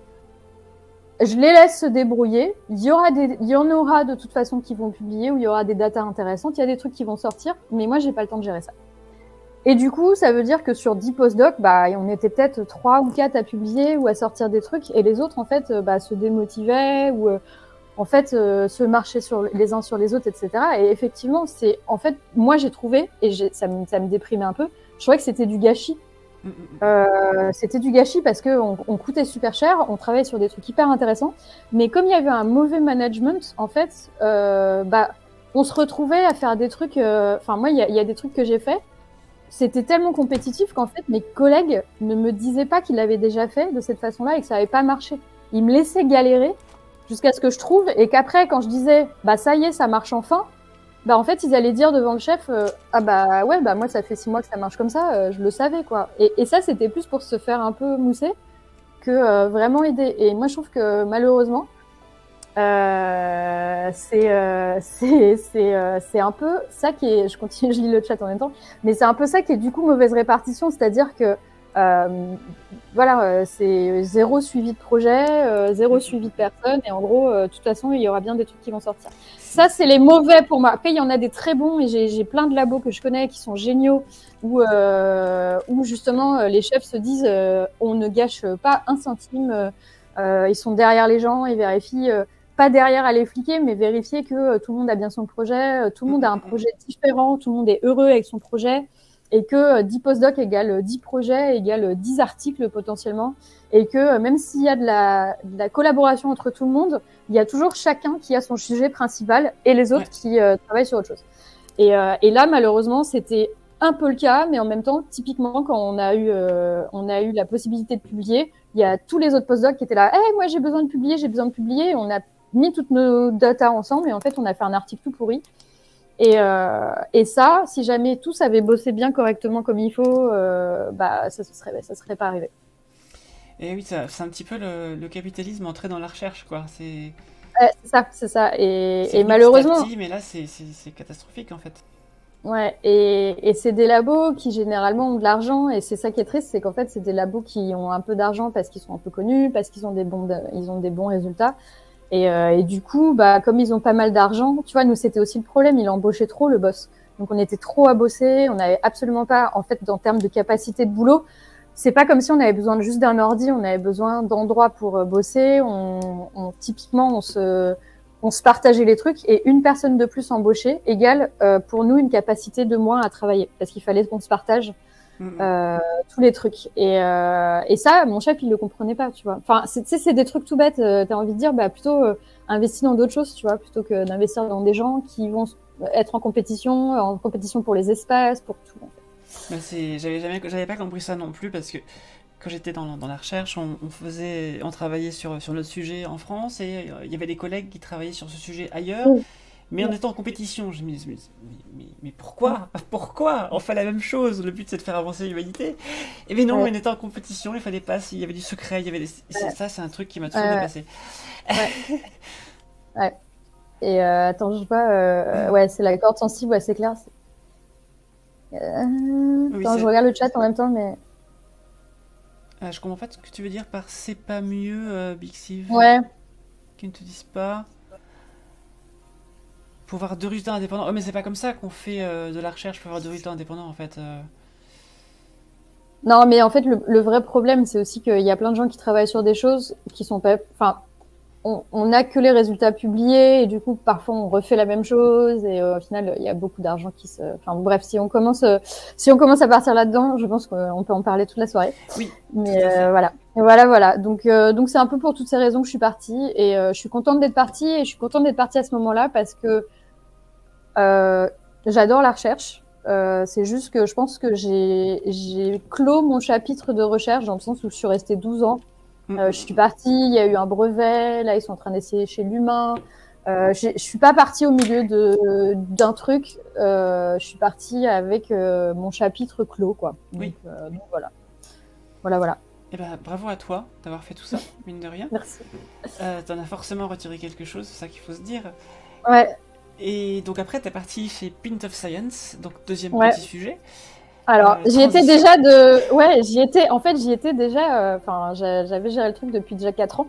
je les laisse se débrouiller. Il y en aura de toute façon qui vont publier, où il y aura des datas intéressantes, il y a des trucs qui vont sortir, mais moi j'ai pas le temps de gérer ça. Et du coup, ça veut dire que sur 10 postdocs, on était peut-être 3 ou 4 à publier ou à sortir des trucs, et les autres, en fait, se démotivaient ou, en fait, se marchaient les uns sur les autres, etc. Et effectivement, en fait, moi, j'ai trouvé, et ça me déprimait un peu, je trouvais que c'était du gâchis. C'était du gâchis parce qu'on coûtait super cher, on travaillait sur des trucs hyper intéressants, mais comme il y avait un mauvais management, en fait, on se retrouvait à faire des trucs. Enfin, moi, il y a des trucs que j'ai faits. C'était tellement compétitif qu'en fait, mes collègues ne me disaient pas qu'ils l'avaient déjà fait de cette façon-là et que ça n'avait pas marché. Ils me laissaient galérer jusqu'à ce que je trouve et qu'après, quand je disais, ça y est, ça marche enfin, en fait, ils allaient dire devant le chef, ouais, moi, ça fait 6 mois que ça marche comme ça, je le savais, quoi. Et ça, c'était plus pour se faire un peu mousser que vraiment aider. Et moi, je trouve que malheureusement, c'est un peu ça qui est, je continue, je lis le chat en même temps, mais c'est un peu ça qui est du coup mauvaise répartition, c'est-à-dire que c'est zéro suivi de projet, zéro suivi de personne, et en gros, de toute façon, il y aura bien des trucs qui vont sortir. Ça, c'est les mauvais pour moi. Après, il y en a des très bons, et j'ai plein de labos que je connais qui sont géniaux, où justement les chefs se disent on ne gâche pas un centime, ils sont derrière les gens, ils vérifient. Pas derrière à les fliquer, mais vérifier que tout le monde a bien son projet, tout le monde a un projet différent, tout le monde est heureux avec son projet, et que 10 postdocs égale 10 projets, égale 10 articles potentiellement, et que même s'il y a de la collaboration entre tout le monde, il y a toujours chacun qui a son sujet principal et les autres qui travaillent sur autre chose. Et là, malheureusement, c'était un peu le cas, mais en même temps, typiquement, quand on a eu la possibilité de publier, il y a tous les autres postdocs qui étaient là, hey, moi j'ai besoin de publier, on a mis toutes nos datas ensemble et en fait on a fait un article tout pourri. Et ça, si jamais tous avaient bossé bien correctement comme il faut, ça serait pas arrivé. Et oui, c'est un petit peu le capitalisme entré dans la recherche, quoi. C'est ça. Et malheureusement. Mais là, c'est catastrophique en fait. Ouais, et c'est des labos qui généralement ont de l'argent, et c'est ça qui est triste, c'est qu'en fait c'est des labos qui ont un peu d'argent parce qu'ils sont un peu connus, parce qu'ils ont des bons résultats. Et du coup, comme ils ont pas mal d'argent, tu vois, nous c'était aussi le problème, il embauchait trop le boss. Donc on était trop à bosser, on n'avait absolument pas, en fait, en termes de capacité de boulot, c'est pas comme si on avait besoin juste d'un ordi, on avait besoin d'endroits pour bosser. Typiquement, on se partageait les trucs et une personne de plus embauchée égale pour nous une capacité de moins à travailler parce qu'il fallait qu'on se partage tous les trucs. Et ça, mon chef, il le comprenait pas, tu vois. Enfin, c'est des trucs tout bêtes. T'as envie de dire, bah plutôt investir dans d'autres choses, tu vois, plutôt que d'investir dans des gens qui vont être en compétition pour les espaces, pour tout. En fait. J'avais pas compris ça non plus parce que quand j'étais dans la recherche, on travaillait sur notre sujet en France et il y avait des collègues qui travaillaient sur ce sujet ailleurs. Mais en étant en compétition, je me disais, mais pourquoi? Pourquoi? On fait la même chose, le but c'est de faire avancer l'humanité. Et mais non, on était en compétition, il fallait pas, il y avait du secret, il y avait ça c'est un truc qui m'a toujours dépassé. Ouais. Et attends, je vois, ouais, c'est la corde sensible, ouais, c'est clair. Attends, je regarde le chat en même temps, mais... je comprends pas ce que tu veux dire par c'est pas mieux, Bixiv. Ouais. Qu'ils ne te disent pas... Pour avoir deux résultats indépendants. Oh, mais c'est pas comme ça qu'on fait de la recherche pour avoir deux résultats indépendants en fait. Non, mais en fait, le vrai problème, c'est aussi qu'il y a plein de gens qui travaillent sur des choses qui sont pas. Enfin, on n'a que les résultats publiés et du coup, parfois, on refait la même chose et au final, il y a beaucoup d'argent qui se. Enfin, bref, si on commence à partir là-dedans, je pense qu'on peut en parler toute la soirée. Oui. Mais voilà. Donc c'est un peu pour toutes ces raisons que je suis partie et je suis contente d'être partie et je suis contente d'être partie à ce moment-là parce que j'adore la recherche. C'est juste que je pense que j'ai clos mon chapitre de recherche dans le sens où je suis restée 12 ans. Je suis partie, il y a eu un brevet, là ils sont en train d'essayer chez l'humain. Je suis pas partie au milieu d'un truc. Je suis partie avec mon chapitre clos, quoi. Donc voilà. Et ben bravo à toi d'avoir fait tout ça, mine de rien. Merci. T'en as forcément retiré quelque chose, c'est ça qu'il faut se dire. Ouais. Et donc après, t'es parti chez Pint of Science, donc deuxième petit sujet. Alors, j'y étais déjà j'y étais déjà, enfin, j'avais géré le truc depuis déjà 4 ans.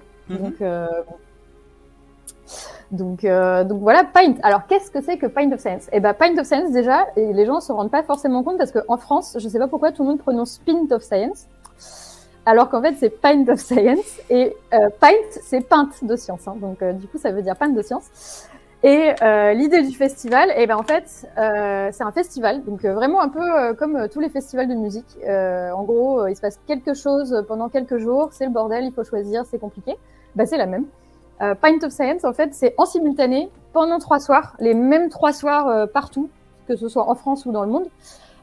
Donc voilà, Pint. Alors, qu'est-ce que c'est que Pint of Science? Eh ben, Pint of Science, déjà, et les gens se rendent pas forcément compte parce qu'en France, je sais pas pourquoi tout le monde prononce Pint of Science, alors qu'en fait, c'est Pint of Science. Et Pint, c'est pinte de science. Hein, donc, du coup, ça veut dire pinte de science. Et l'idée du festival, eh ben en fait, c'est un festival, donc vraiment un peu comme tous les festivals de musique. En gros, il se passe quelque chose pendant quelques jours, c'est le bordel, il faut choisir, c'est compliqué. Bah c'est la même. Pint of Science, en fait, c'est en simultané pendant 3 soirs, les mêmes 3 soirs partout, que ce soit en France ou dans le monde,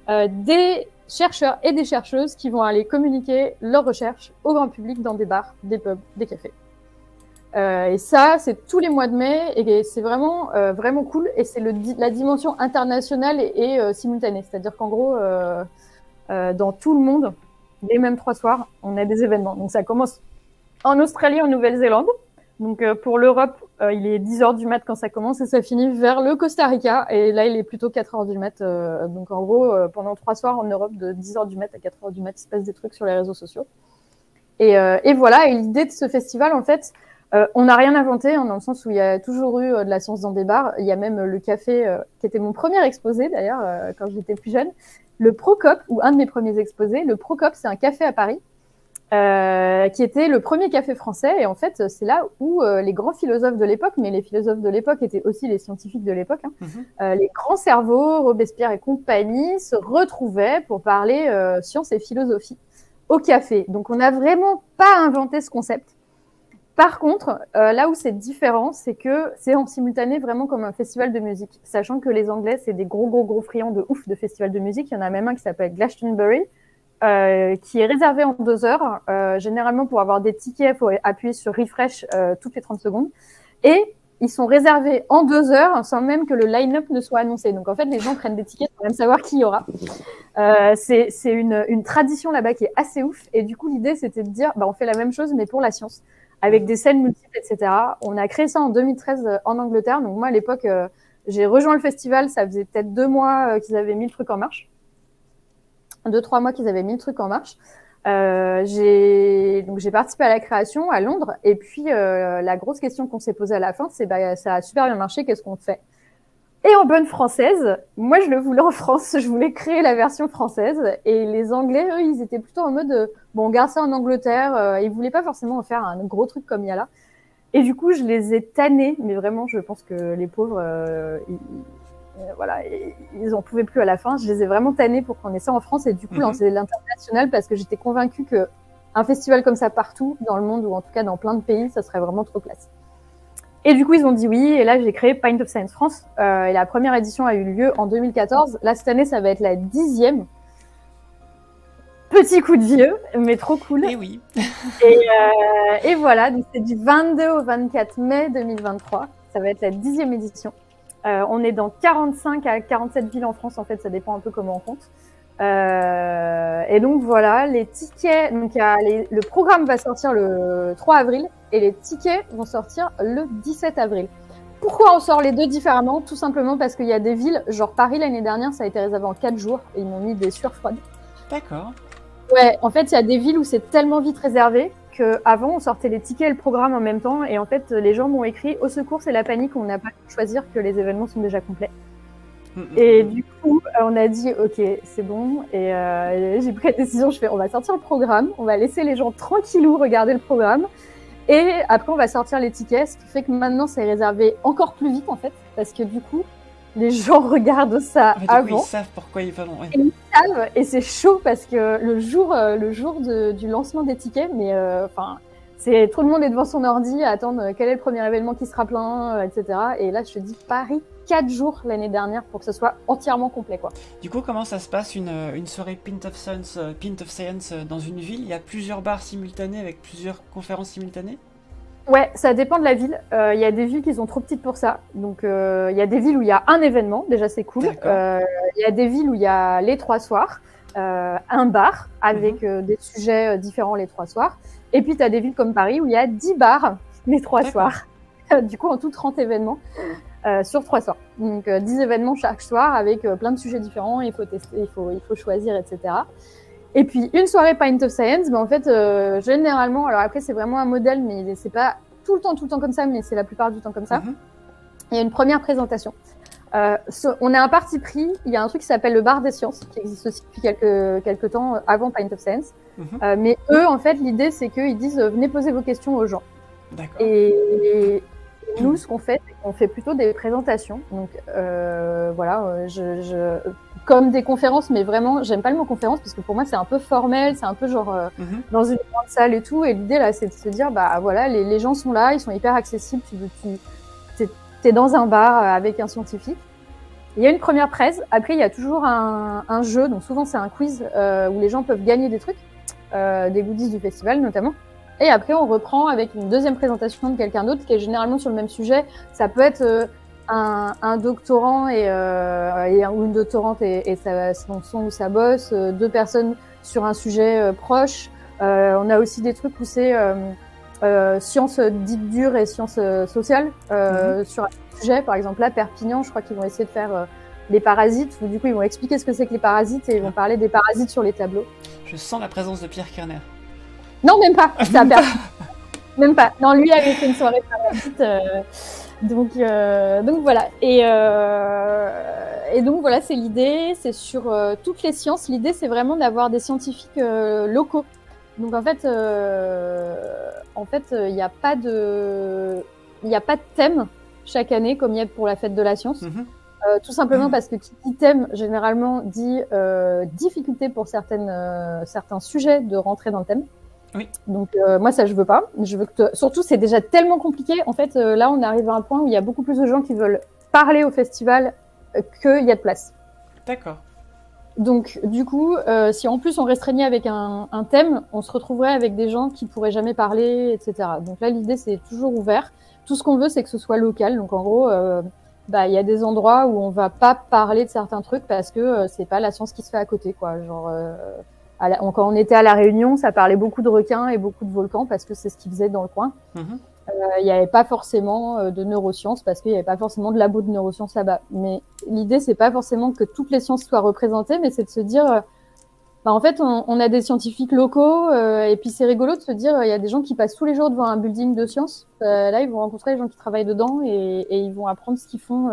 des chercheurs et des chercheuses qui vont aller communiquer leurs recherches au grand public dans des bars, des pubs, des cafés. Et ça, c'est tous les mois de mai et c'est vraiment vraiment cool. Et c'est la dimension internationale et simultanée. C'est-à-dire qu'en gros, dans tout le monde, les mêmes 3 soirs, on a des événements. Donc ça commence en Australie, en Nouvelle-Zélande. Donc pour l'Europe, il est 10h du mat quand ça commence et ça finit vers le Costa Rica. Et là, il est plutôt 4h du mat. Donc en gros, pendant 3 soirs en Europe, de 10h du mat à 4h du mat, il se passe des trucs sur les réseaux sociaux. Et voilà, et l'idée de ce festival, en fait, on n'a rien inventé, hein, dans le sens où il y a toujours eu de la science dans des bars. Il y a même le café, qui était mon premier exposé d'ailleurs, quand j'étais plus jeune. Le Procop, ou un de mes premiers exposés. Le Procop, c'est un café à Paris, qui était le premier café français. Et en fait, c'est là où les grands philosophes de l'époque, mais les philosophes de l'époque étaient aussi les scientifiques de l'époque, hein, les grands cerveaux, Robespierre et compagnie, se retrouvaient pour parler science et philosophie au café. Donc, on n'a vraiment pas inventé ce concept. Par contre, là où c'est différent, c'est que c'est en simultané vraiment comme un festival de musique. Sachant que les Anglais, c'est des gros friands de ouf de festivals de musique. Il y en a même un qui s'appelle Glastonbury, qui est réservé en 2 heures. Généralement, pour avoir des tickets, il faut appuyer sur refresh toutes les 30 secondes. Et ils sont réservés en 2 heures sans même que le line-up ne soit annoncé. Donc en fait, les gens prennent des tickets sans même savoir qui il y aura. C'est une tradition là-bas qui est assez ouf. Et du coup, l'idée, c'était de dire, bah, on fait la même chose, mais pour la science, avec des scènes multiples, etc. On a créé ça en 2013 en Angleterre. Donc moi, à l'époque, j'ai rejoint le festival. Ça faisait peut-être 2 mois qu'ils avaient mis le truc en marche. 2-3 mois qu'ils avaient mis le truc en marche. J'ai participé à la création à Londres. Et puis, la grosse question qu'on s'est posée à la fin, c'est bah, ça a super bien marché, qu'est-ce qu'on fait? Et en bonne française, moi je le voulais en France, je voulais créer la version française. Et les Anglais, eux, ils étaient plutôt en mode, bon, on garde ça en Angleterre. Ils voulaient pas forcément en faire un gros truc comme il y a là. Et du coup, je les ai tannés, mais vraiment, je pense que les pauvres, voilà, ils en pouvaient plus à la fin. Je les ai vraiment tannés pour qu'on ait ça en France et du coup lancer l'international parce que j'étais convaincue que un festival comme ça partout dans le monde ou en tout cas dans plein de pays, ça serait vraiment trop classe. Et du coup, ils ont dit oui. Et là, j'ai créé Pint of Science France. Et la première édition a eu lieu en 2014. Là, cette année, ça va être la 10e. Petit coup de vieux, mais trop cool. Et oui. Et voilà, donc c'est du 22 au 24 mai 2023. Ça va être la 10e édition. On est dans 45 à 47 villes en France, en fait, ça dépend un peu comment on compte. Et donc voilà, les tickets, donc le programme va sortir le 3 avril et les tickets vont sortir le 17 avril. Pourquoi on sort les deux différemment? Tout simplement parce qu'il y a des villes, genre Paris l'année dernière, ça a été réservé en 4 jours et ils m'ont mis des sueurs froides. D'accord. Ouais, en fait, il y a des villes où c'est tellement vite réservé qu'avant, on sortait les tickets et le programme en même temps et en fait, les gens m'ont écrit « Au secours, c'est la panique, on n'a pas pu choisir que les événements sont déjà complets ». Et du coup, on a dit ok, c'est bon. Et j'ai pris la décision. On va sortir le programme, on va laisser les gens tranquillou regarder le programme, et après on va sortir les tickets. Ce qui fait que maintenant c'est réservé encore plus vite en fait, parce que du coup les gens regardent ça avant. Coup, ils savent pourquoi ils vont. Ouais. Et ils savent, et c'est chaud parce que le jour du lancement des tickets, mais enfin. Tout le monde est devant son ordi à attendre quel est le premier événement qui sera plein, etc. Et là, je te dis Paris, 4 jours l'année dernière pour que ce soit entièrement complet, quoi. Du coup, comment ça se passe une soirée Pint of Science dans une ville? Il y a plusieurs bars simultanés avec plusieurs conférences simultanées? Ouais, ça dépend de la ville. Il y a des villes qui sont trop petites pour ça. Donc, il y a des villes où il y a un événement, déjà c'est cool. Il y a des villes où il y a les 3 soirs, un bar avec des sujets différents les 3 soirs. Et puis, tu as des villes comme Paris où il y a 10 bars les 3 soirs. Du coup, en tout 30 événements sur 3 soirs. Donc, 10 événements chaque soir avec plein de sujets différents. Il faut tester, il faut choisir, etc. Et puis, une soirée Pint of Science, ben, en fait, généralement, alors après, c'est vraiment un modèle, mais c'est pas tout le temps comme ça, mais c'est la plupart du temps comme ça. Il y a une première présentation. On a un parti pris. Il y a un truc qui s'appelle le bar des sciences, qui existe aussi depuis quelques temps avant Pint of Science. Mais eux, en fait, l'idée, c'est qu'ils disent venez poser vos questions aux gens. Et nous, ce qu'on fait, c'est qu'on fait plutôt des présentations. Donc, voilà, comme des conférences, mais vraiment, j'aime pas le mot conférence parce que pour moi, c'est un peu formel, c'est un peu genre dans une grande salle et tout. Et l'idée, là, c'est de se dire, bah voilà, les gens sont là, ils sont hyper accessibles. T'es dans un bar avec un scientifique. Il y a une première presse. Après, il y a toujours un jeu. Donc, souvent, c'est un quiz où les gens peuvent gagner des trucs, des goodies du festival notamment. Et après, on reprend avec une deuxième présentation de quelqu'un d'autre qui est généralement sur le même sujet. Ça peut être un doctorant ou une doctorante et son ou sa bosse, 2 personnes sur un sujet proche. On a aussi des trucs où c'est sciences dites dures et sciences sociales sur un sujet. Par exemple, là, Perpignan, je crois qu'ils vont essayer de faire les parasites. Où, du coup, ils vont expliquer ce que c'est que les parasites et ils vont parler des parasites sur les tableaux. Je sens la présence de Pierre Kerner. Non, même pas. Même pas. Non, lui avait fait une soirée parasite. Donc voilà. Et donc voilà, c'est l'idée. C'est sur toutes les sciences. L'idée, c'est vraiment d'avoir des scientifiques locaux. Donc en fait, il n'y a pas de thème chaque année comme il y a pour la fête de la science. Tout simplement parce que qui dit thème généralement dit difficulté pour certains sujets de rentrer dans le thème. Oui. Donc moi ça je veux pas. Je veux que surtout c'est déjà tellement compliqué. En fait là on arrive à un point où il y a beaucoup plus de gens qui veulent parler au festival qu'il y a de place. D'accord. Donc du coup si en plus on restreignait avec un thème, on se retrouverait avec des gens qui pourraient jamais parler, etc. Donc là l'idée c'est toujours ouvert. Tout ce qu'on veut c'est que ce soit local. Donc en gros il y a des endroits où on va pas parler de certains trucs parce que c'est pas la science qui se fait à côté quoi. Genre quand on était à La Réunion, ça parlait beaucoup de requins et beaucoup de volcans parce que c'est ce qu'ils faisaient dans le coin. Il n'y avait pas forcément de neurosciences parce qu'il n'y avait pas forcément de labo de neurosciences là-bas. Mais l'idée, c'est pas forcément que toutes les sciences soient représentées, mais c'est de se dire, en fait, on a des scientifiques locaux et puis c'est rigolo de se dire, il y a des gens qui passent tous les jours devant un building de sciences. Là, ils vont rencontrer les gens qui travaillent dedans et ils vont apprendre ce qu'ils font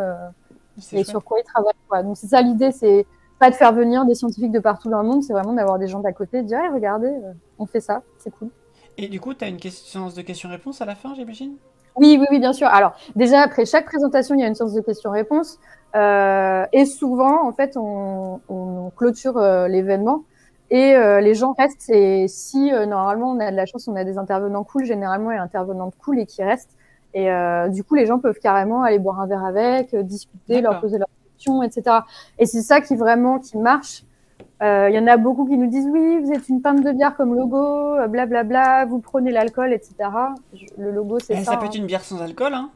et sur quoi ils travaillent, quoi. Donc c'est ça l'idée, c'est pas de faire venir des scientifiques de partout dans le monde, c'est vraiment d'avoir des gens d'à côté, de dire hey, regardez, on fait ça, c'est cool. Et du coup, tu as une séance de questions-réponses à la fin, j'imagine? Oui, bien sûr. Alors, déjà, après chaque présentation, il y a une séance de questions-réponses. Et souvent, en fait, on clôture l'événement et les gens restent. Et si, normalement, on a de la chance, on a des intervenants cool, généralement, il y a intervenantes cool et qui restent. Et du coup, les gens peuvent carrément aller boire un verre avec, discuter, leur poser leurs questions, etc. Et c'est ça qui marche. Il y en a beaucoup qui nous disent oui, vous êtes une pinte de bière comme logo, blablabla, vous prenez l'alcool, etc. Le logo, c'est ça. Ça peut être une bière sans alcool, hein.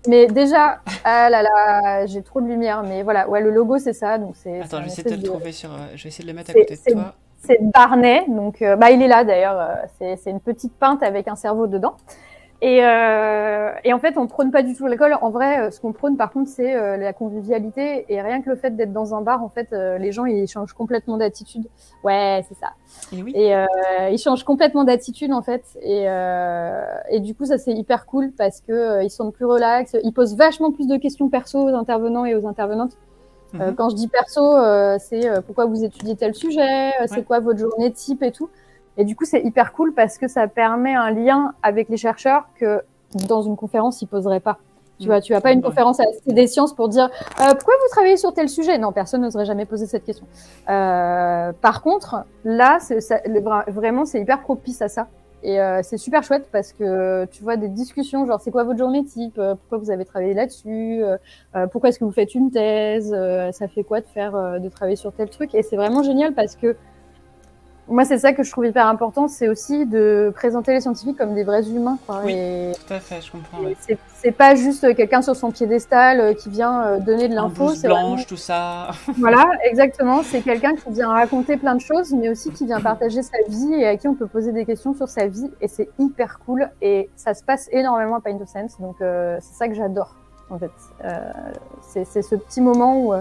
Mais déjà, ah là là, j'ai trop de lumière, mais voilà, ouais, le logo, c'est ça. Donc Attends, je vais essayer de te le trouver sur. Je vais essayer de le mettre à côté de toi. C'est Barnet, donc il est là d'ailleurs. C'est une petite pinte avec un cerveau dedans. Et en fait, on prône pas du tout l'alcool. En vrai, ce qu'on prône, par contre, c'est la convivialité. Et rien que le fait d'être dans un bar, en fait, les gens, ils changent complètement d'attitude. Ouais, c'est ça. Et oui. Et ils changent complètement d'attitude, en fait. Et du coup, ça, c'est hyper cool parce que ils sont plus relax. Ils posent vachement plus de questions perso aux intervenants et aux intervenantes. Quand je dis perso, c'est pourquoi vous étudiez tel sujet, c'est quoi votre journée type et tout. Et du coup, c'est hyper cool parce que ça permet un lien avec les chercheurs que dans une conférence, ils poseraient pas. Tu vois, tu vas pas une conférence à la Cité des Sciences pour dire pourquoi vous travaillez sur tel sujet. Non, personne n'oserait jamais poser cette question. Par contre, là, vraiment, c'est hyper propice à ça. Et c'est super chouette parce que tu vois des discussions genre c'est quoi votre journée type, pourquoi vous avez travaillé là-dessus, pourquoi est-ce que vous faites une thèse, ça fait quoi de travailler sur tel truc. Et c'est vraiment génial parce que moi, c'est ça que je trouve hyper important, c'est aussi de présenter les scientifiques comme des vrais humains, quoi. Oui, et tout à fait, je comprends. Ouais. C'est pas juste quelqu'un sur son piédestal qui vient donner de l'info. C'est blanche, vraiment... tout ça. Voilà, exactement. C'est quelqu'un qui vient raconter plein de choses, mais aussi qui vient partager sa vie et à qui on peut poser des questions sur sa vie. Et c'est hyper cool. Et ça se passe énormément à Pint of Science. Donc, c'est ça que j'adore, en fait. C'est ce petit moment où...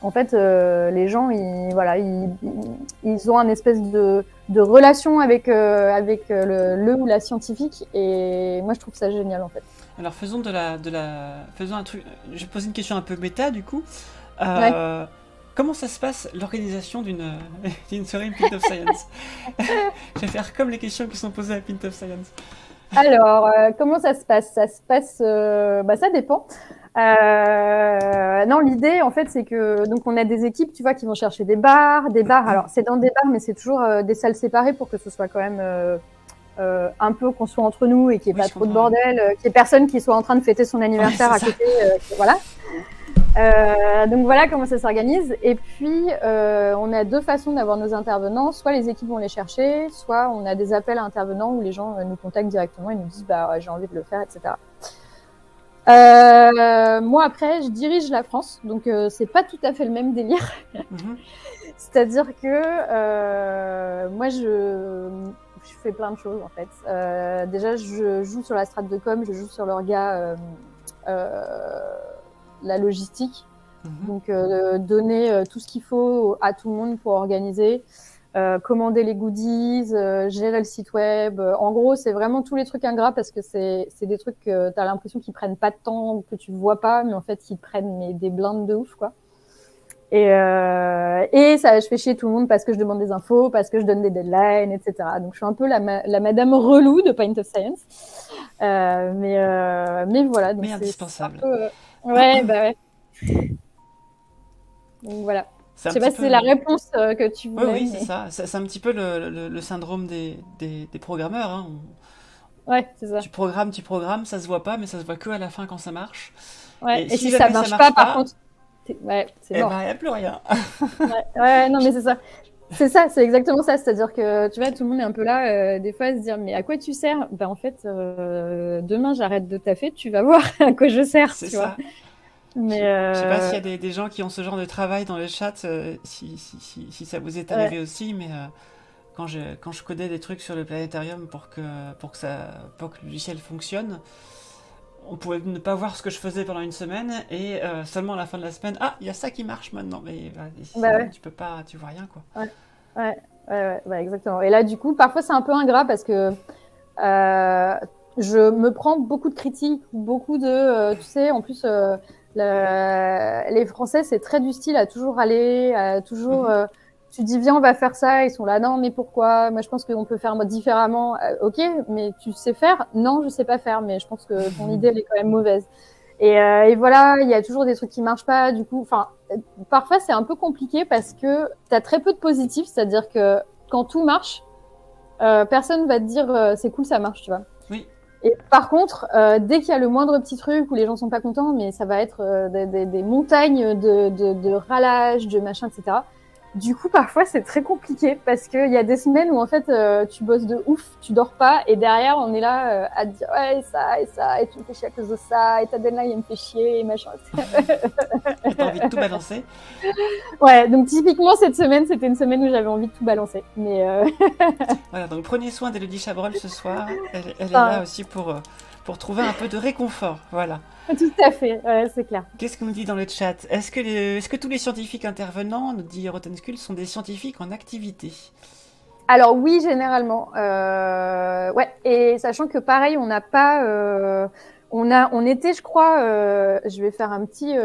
En fait, les gens, ils ont un espèce de relation avec le ou la scientifique, et moi je trouve ça génial en fait. Alors faisons faisons un truc. Je vais poser une question un peu méta du coup. Comment ça se passe l'organisation d'une soirée Pint of Science? Je vais faire comme les questions qui sont posées à Pint of Science. Alors, comment ça se passe? Ça se passe, ça dépend. Non, l'idée, en fait, c'est que donc on a des équipes, tu vois, qui vont chercher des bars. Alors, c'est dans des bars, mais c'est toujours des salles séparées pour que ce soit quand même un peu qu'on soit entre nous et qu'il n'y ait pas trop de bordel, qu'il n'y ait personne qui soit en train de fêter son anniversaire à côté. Voilà. Donc voilà comment ça s'organise. Et puis, on a deux façons d'avoir nos intervenants. Soit les équipes vont les chercher, soit on a des appels à intervenants où les gens nous contactent directement et nous disent bah j'ai envie de le faire, etc. Moi après, je dirige la France, donc c'est pas tout à fait le même délire. C'est-à-dire que moi je fais plein de choses en fait. Déjà, je joue sur la strate de com, je joue sur l'orga, la logistique, donc donner tout ce qu'il faut à tout le monde pour organiser. Commander les goodies, gérer le site web. En gros, c'est vraiment tous les trucs ingrats parce que c'est des trucs que tu as l'impression qu'ils prennent pas de temps, que tu vois pas, mais en fait, ils prennent des blindes de ouf, quoi. Et ça, je fais chier tout le monde parce que je demande des infos, parce que je donne des deadlines, etc. Donc, je suis un peu la madame relou de Pint of Science. Mais voilà. Donc mais indispensable. Ouais. Donc, voilà. Je sais pas si c'est la réponse que tu voulais. Oui, c'est ça. C'est un petit peu le syndrome des programmeurs. Hein. Ouais, c'est ça. Tu programmes, ça se voit pas, mais ça se voit que à la fin quand ça marche. Ouais. Et si ça marche pas, par contre, ouais, c'est mort. Il n'y a plus rien. ouais, non, mais c'est ça. C'est ça, c'est exactement ça. C'est-à-dire que tu vois, tout le monde est un peu là, des fois, à se dire mais à quoi tu sers? Ben en fait, demain j'arrête de taffer, tu vas voir à quoi je sers. C'est tu ça. Vois. Mais je sais pas s'il y a des gens qui ont ce genre de travail dans le chat, si ça vous est arrivé aussi, mais quand je codais des trucs sur le planétarium pour que le logiciel fonctionne, on pouvait ne pas voir ce que je faisais pendant une semaine et seulement à la fin de la semaine, il y a ça qui marche maintenant, mais tu peux pas, tu vois rien quoi. Ouais, exactement. Et là du coup, parfois c'est un peu ingrat parce que je me prends beaucoup de critiques, beaucoup de, tu sais, en plus. Les Français, c'est très du style à toujours aller, à toujours. Tu dis viens, on va faire ça, ils sont là non, mais pourquoi? Moi, je pense qu'on peut faire différemment. Ok, mais tu sais faire? Non, je sais pas faire, mais je pense que ton idée elle est quand même mauvaise. Et voilà, il y a toujours des trucs qui marchent pas. Du coup, enfin, parfois c'est un peu compliqué parce que t'as très peu de positifs, c'est-à-dire que quand tout marche, personne va te dire c'est cool, ça marche, tu vois. Oui. Et par contre, dès qu'il y a le moindre petit truc où les gens sont pas contents, mais ça va être des montagnes de râlage, de machin, etc. Du coup, parfois, c'est très compliqué parce qu'il y a des semaines où, en fait, tu bosses de ouf, tu dors pas, et derrière, on est là à te dire, ouais, et tu me fais chier à cause de ça, et ta deadline, elle me fait chier, et machin. T'as envie de tout balancer. Ouais, donc typiquement, cette semaine, c'était une semaine où j'avais envie de tout balancer. Mais Voilà, donc prenez soin d'Élodie Chabrol ce soir. Elle est là aussi pour trouver un peu de réconfort. Voilà. Tout à fait, ouais, c'est clair. Qu'est-ce qu'on nous dit dans le chat? Est-ce que tous les scientifiques intervenants, nous dit Rotenskull, sont des scientifiques en activité? Alors oui, généralement. Ouais, et sachant que pareil, on n'a pas... on était, je crois, je vais faire un petit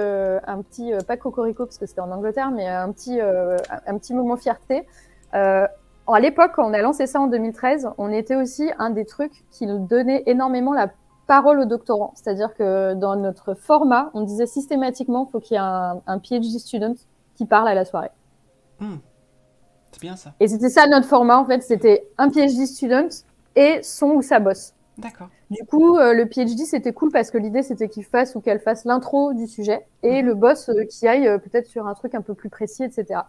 pas cocorico parce que c'était en Angleterre, mais un petit moment fierté. À l'époque, quand on a lancé ça en 2013, on était aussi un des trucs qui nous donnait énormément la parole aux doctorants. C'est-à-dire que dans notre format, on disait systématiquement qu'il faut qu'il y ait un PhD student qui parle à la soirée. C'est bien ça. Et c'était ça notre format, en fait. C'était un PhD student et son ou sa boss. D'accord. Du coup, le PhD, c'était cool parce que l'idée, c'était qu'il fasse ou qu'elle fasse l'intro du sujet et le boss qui aille peut-être sur un truc un peu plus précis, etc.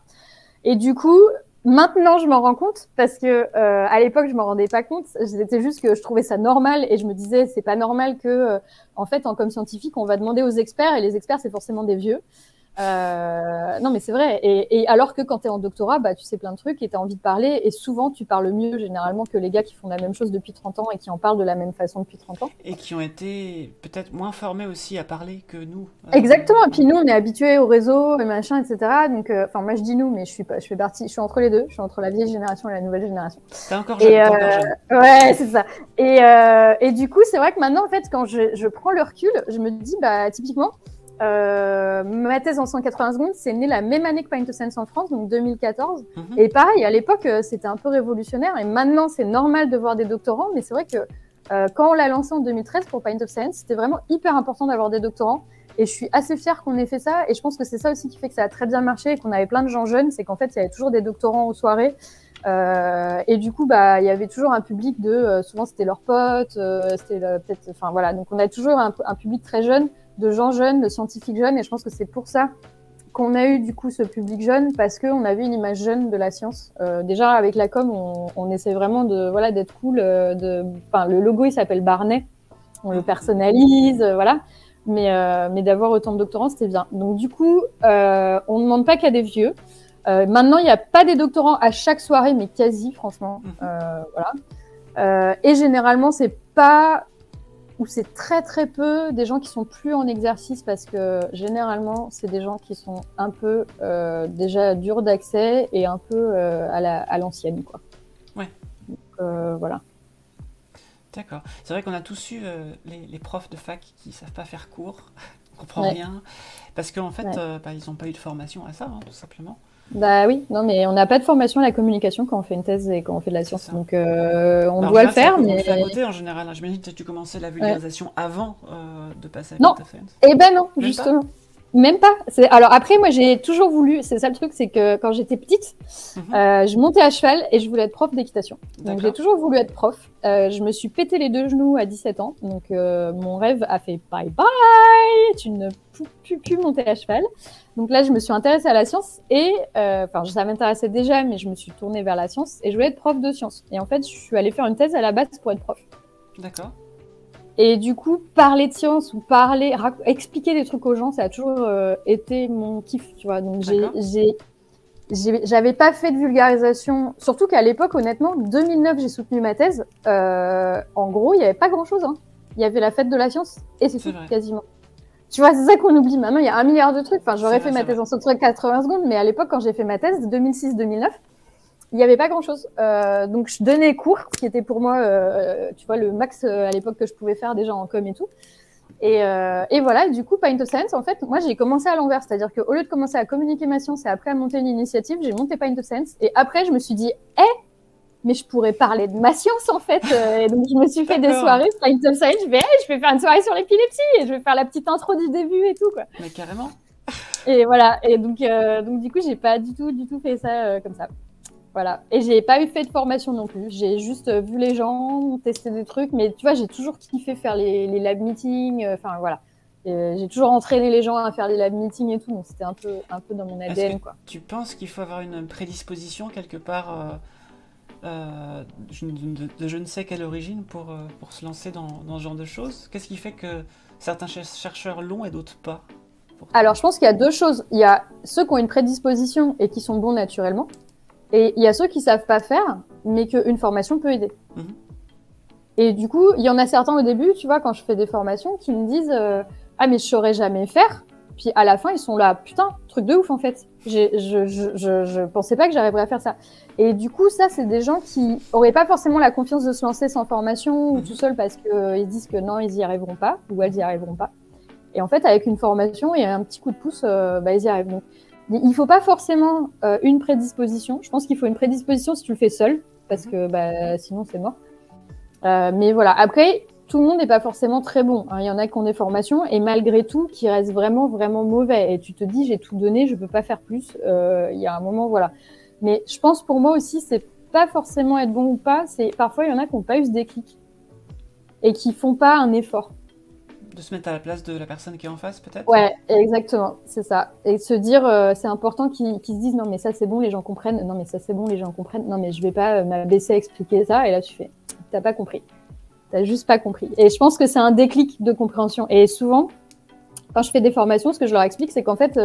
Et du coup, maintenant, je m'en rends compte parce que à l'époque, je m'en rendais pas compte. C'était juste que je trouvais ça normal et je me disais, c'est pas normal que, en fait, comme scientifique, on va demander aux experts et les experts, c'est forcément des vieux. Non, mais c'est vrai. Et alors que quand tu es en doctorat, bah, tu sais plein de trucs et tu as envie de parler. Et souvent, tu parles mieux généralement que les gars qui font la même chose depuis 30 ans et qui en parlent de la même façon depuis 30 ans. Et qui ont été peut-être moins formés aussi à parler que nous. Exactement. Et puis nous, on est habitués au réseau et machin, etc. Donc, enfin, moi, je dis nous, mais je suis entre les deux. Je suis entre la vieille génération et la nouvelle génération. T'es encore jeune, t'es encore jeune. Ouais, c'est ça. Et du coup, c'est vrai que maintenant, en fait, quand je prends le recul, je me dis, bah, typiquement, ma thèse en 180 secondes, c'est né la même année que Pint of Science en France, donc 2014. Et pareil, à l'époque, c'était un peu révolutionnaire. Et maintenant, c'est normal de voir des doctorants. Mais c'est vrai que quand on l'a lancé en 2013 pour Pint of Science, c'était vraiment hyper important d'avoir des doctorants. Et je suis assez fière qu'on ait fait ça. Et je pense que c'est ça aussi qui fait que ça a très bien marché et qu'on avait plein de gens jeunes. C'est qu'en fait, il y avait toujours des doctorants aux soirées. Et du coup, bah, il y avait toujours un public souvent c'était leurs potes, c'était peut-être, enfin voilà. Donc on a toujours un public très jeune, de gens jeunes, de scientifiques jeunes, et je pense que c'est pour ça qu'on a eu du coup ce public jeune, parce qu'on avait une image jeune de la science. Déjà avec la com, on essaie vraiment d'être cool. Enfin, le logo il s'appelle Barnet, on le personnalise, voilà. Mais d'avoir autant de doctorants, c'était bien. Donc du coup, on ne demande pas qu'à des vieux. Maintenant, il n'y a pas des doctorants à chaque soirée, mais quasi, franchement. Voilà. Et généralement, c'est pas, ou c'est très très peu des gens qui sont plus en exercice parce que généralement, c'est des gens qui sont un peu déjà durs d'accès et un peu à l'ancienne, quoi. Ouais. Donc, voilà. D'accord. C'est vrai qu'on a tous eu les profs de fac qui ne savent pas faire cours, on comprend rien, parce qu'en fait, ils n'ont pas eu de formation à ça, hein, tout simplement. Bah oui, non, mais on n'a pas de formation à la communication quand on fait une thèse et quand on fait de la science, donc on doit le faire. Mais on le fait à côté en général. Hein. J'imagine que tu commençais la vulgarisation avant de passer à Non, Pint of Science. Eh ben non, justement. Même pas. Alors après, moi, j'ai toujours voulu. C'est ça le truc, c'est que quand j'étais petite, je montais à cheval et je voulais être prof d'équitation. Donc j'ai toujours voulu être prof. Je me suis pété les 2 genoux à 17 ans. Donc mon rêve a fait bye bye. Tu ne peux plus monter à cheval. Donc là, je me suis intéressée à la science et ça m'intéressait déjà, mais je me suis tournée vers la science et je voulais être prof de sciences. Et en fait, je suis allée faire une thèse à la base pour être prof. D'accord. Et du coup, parler de science ou expliquer des trucs aux gens, ça a toujours été mon kiff, tu vois. Donc, j'avais pas fait de vulgarisation, surtout qu'à l'époque, honnêtement, 2009, j'ai soutenu ma thèse. En gros, il n'y avait pas grand-chose. Hein. Il y avait la fête de la science et c'est tout, quasiment. Tu vois, c'est ça qu'on oublie. Maintenant, il y a 1 milliard de trucs. Enfin, j'aurais fait ma thèse en 180 secondes, mais à l'époque, quand j'ai fait ma thèse, 2006-2009, il n'y avait pas grand-chose. Donc, je donnais cours, ce qui était pour moi, tu vois, le max à l'époque que je pouvais faire déjà en com et tout. Et voilà, du coup, Pint of Science, en fait, moi, j'ai commencé à l'envers. C'est-à-dire qu'au lieu de commencer à communiquer ma science et après à monter une initiative, j'ai monté Pint of Science. Et après, je me suis dit, mais je pourrais parler de ma science, en fait. Et donc, je me suis fait des soirées, Pint of Science. Je vais faire une soirée sur l'épilepsie et je vais faire la petite intro du début et tout, quoi. Mais carrément. Et voilà. Et donc du coup, j'ai pas du tout fait ça comme ça. Voilà. Et j'ai pas fait de formation non plus. J'ai juste vu les gens, testé des trucs. Mais tu vois, j'ai toujours kiffé faire les lab meetings. Enfin, voilà. J'ai toujours entraîné les gens à faire les lab meetings et tout. Donc, c'était un peu dans mon ADN, quoi. Tu penses qu'il faut avoir une prédisposition quelque part de je ne sais quelle origine pour se lancer dans ce genre de choses? Qu'est-ce qui fait que certains chercheurs l'ont et d'autres pas? Alors, je pense qu'il y a deux choses. Il y a ceux qui ont une prédisposition et qui sont bons naturellement. Et il y a ceux qui savent pas faire, mais qu'une formation peut aider. Mmh. Et du coup, il y en a certains au début, tu vois, quand je fais des formations, qui me disent ah, mais je saurais jamais faire. Puis à la fin, ils sont là, putain, truc de ouf en fait. Je pensais pas que j'arriverais à faire ça. Et du coup, ça, c'est des gens qui auraient pas forcément la confiance de se lancer sans formation ou tout seul parce qu'ils disent que non, ils y arriveront pas ou elles y arriveront pas. Et en fait, avec une formation et un petit coup de pouce, ils y arrivent. Donc, il faut pas forcément une prédisposition. Je pense qu'il faut une prédisposition si tu le fais seul, parce que sinon c'est mort. Mais voilà. Après, tout le monde n'est pas forcément très bon. Hein. Il y en a qui ont des formations et malgré tout, qui restent vraiment, vraiment mauvais. Et tu te dis, j'ai tout donné, je peux pas faire plus. Il y a un moment, voilà. Mais je pense pour moi aussi, c'est pas forcément être bon ou pas. C'est parfois il y en a qui n'ont pas eu ce déclic et qui font pas un effort. De se mettre à la place de la personne qui est en face, peut-être? Ouais, exactement, c'est ça. Et se dire, c'est important qu'ils se disent, non, mais ça, c'est bon, les gens comprennent. Non, mais ça, c'est bon, les gens comprennent. Non, mais je vais pas m'abaisser à expliquer ça. Et là, tu fais, t'as pas compris. T'as juste pas compris. Et je pense que c'est un déclic de compréhension. Et souvent, quand je fais des formations, ce que je leur explique, c'est qu'en fait,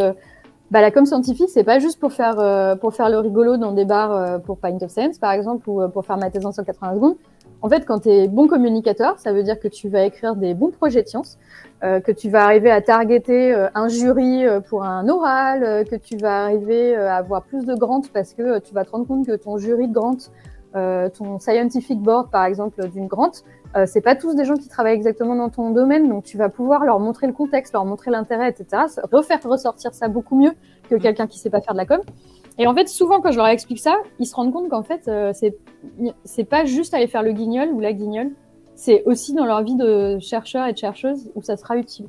la com scientifique, c'est pas juste pour faire le rigolo dans des bars pour Pint of Science, par exemple, ou pour faire ma thèse en 180 secondes. En fait, quand tu es bon communicateur, ça veut dire que tu vas écrire des bons projets de science, que tu vas arriver à targeter un jury pour un oral, que tu vas arriver à avoir plus de grants parce que tu vas te rendre compte que ton jury de grants, ton scientific board, par exemple, d'une grant, c'est pas tous des gens qui travaillent exactement dans ton domaine, donc tu vas pouvoir leur montrer le contexte, leur montrer l'intérêt, etc. Refaire ressortir ça beaucoup mieux que quelqu'un qui sait pas faire de la com. Et en fait, souvent, quand je leur explique ça, ils se rendent compte qu'en fait, c'est pas juste aller faire le guignol ou la guignole, c'est aussi dans leur vie de chercheur et de chercheuse où ça sera utile.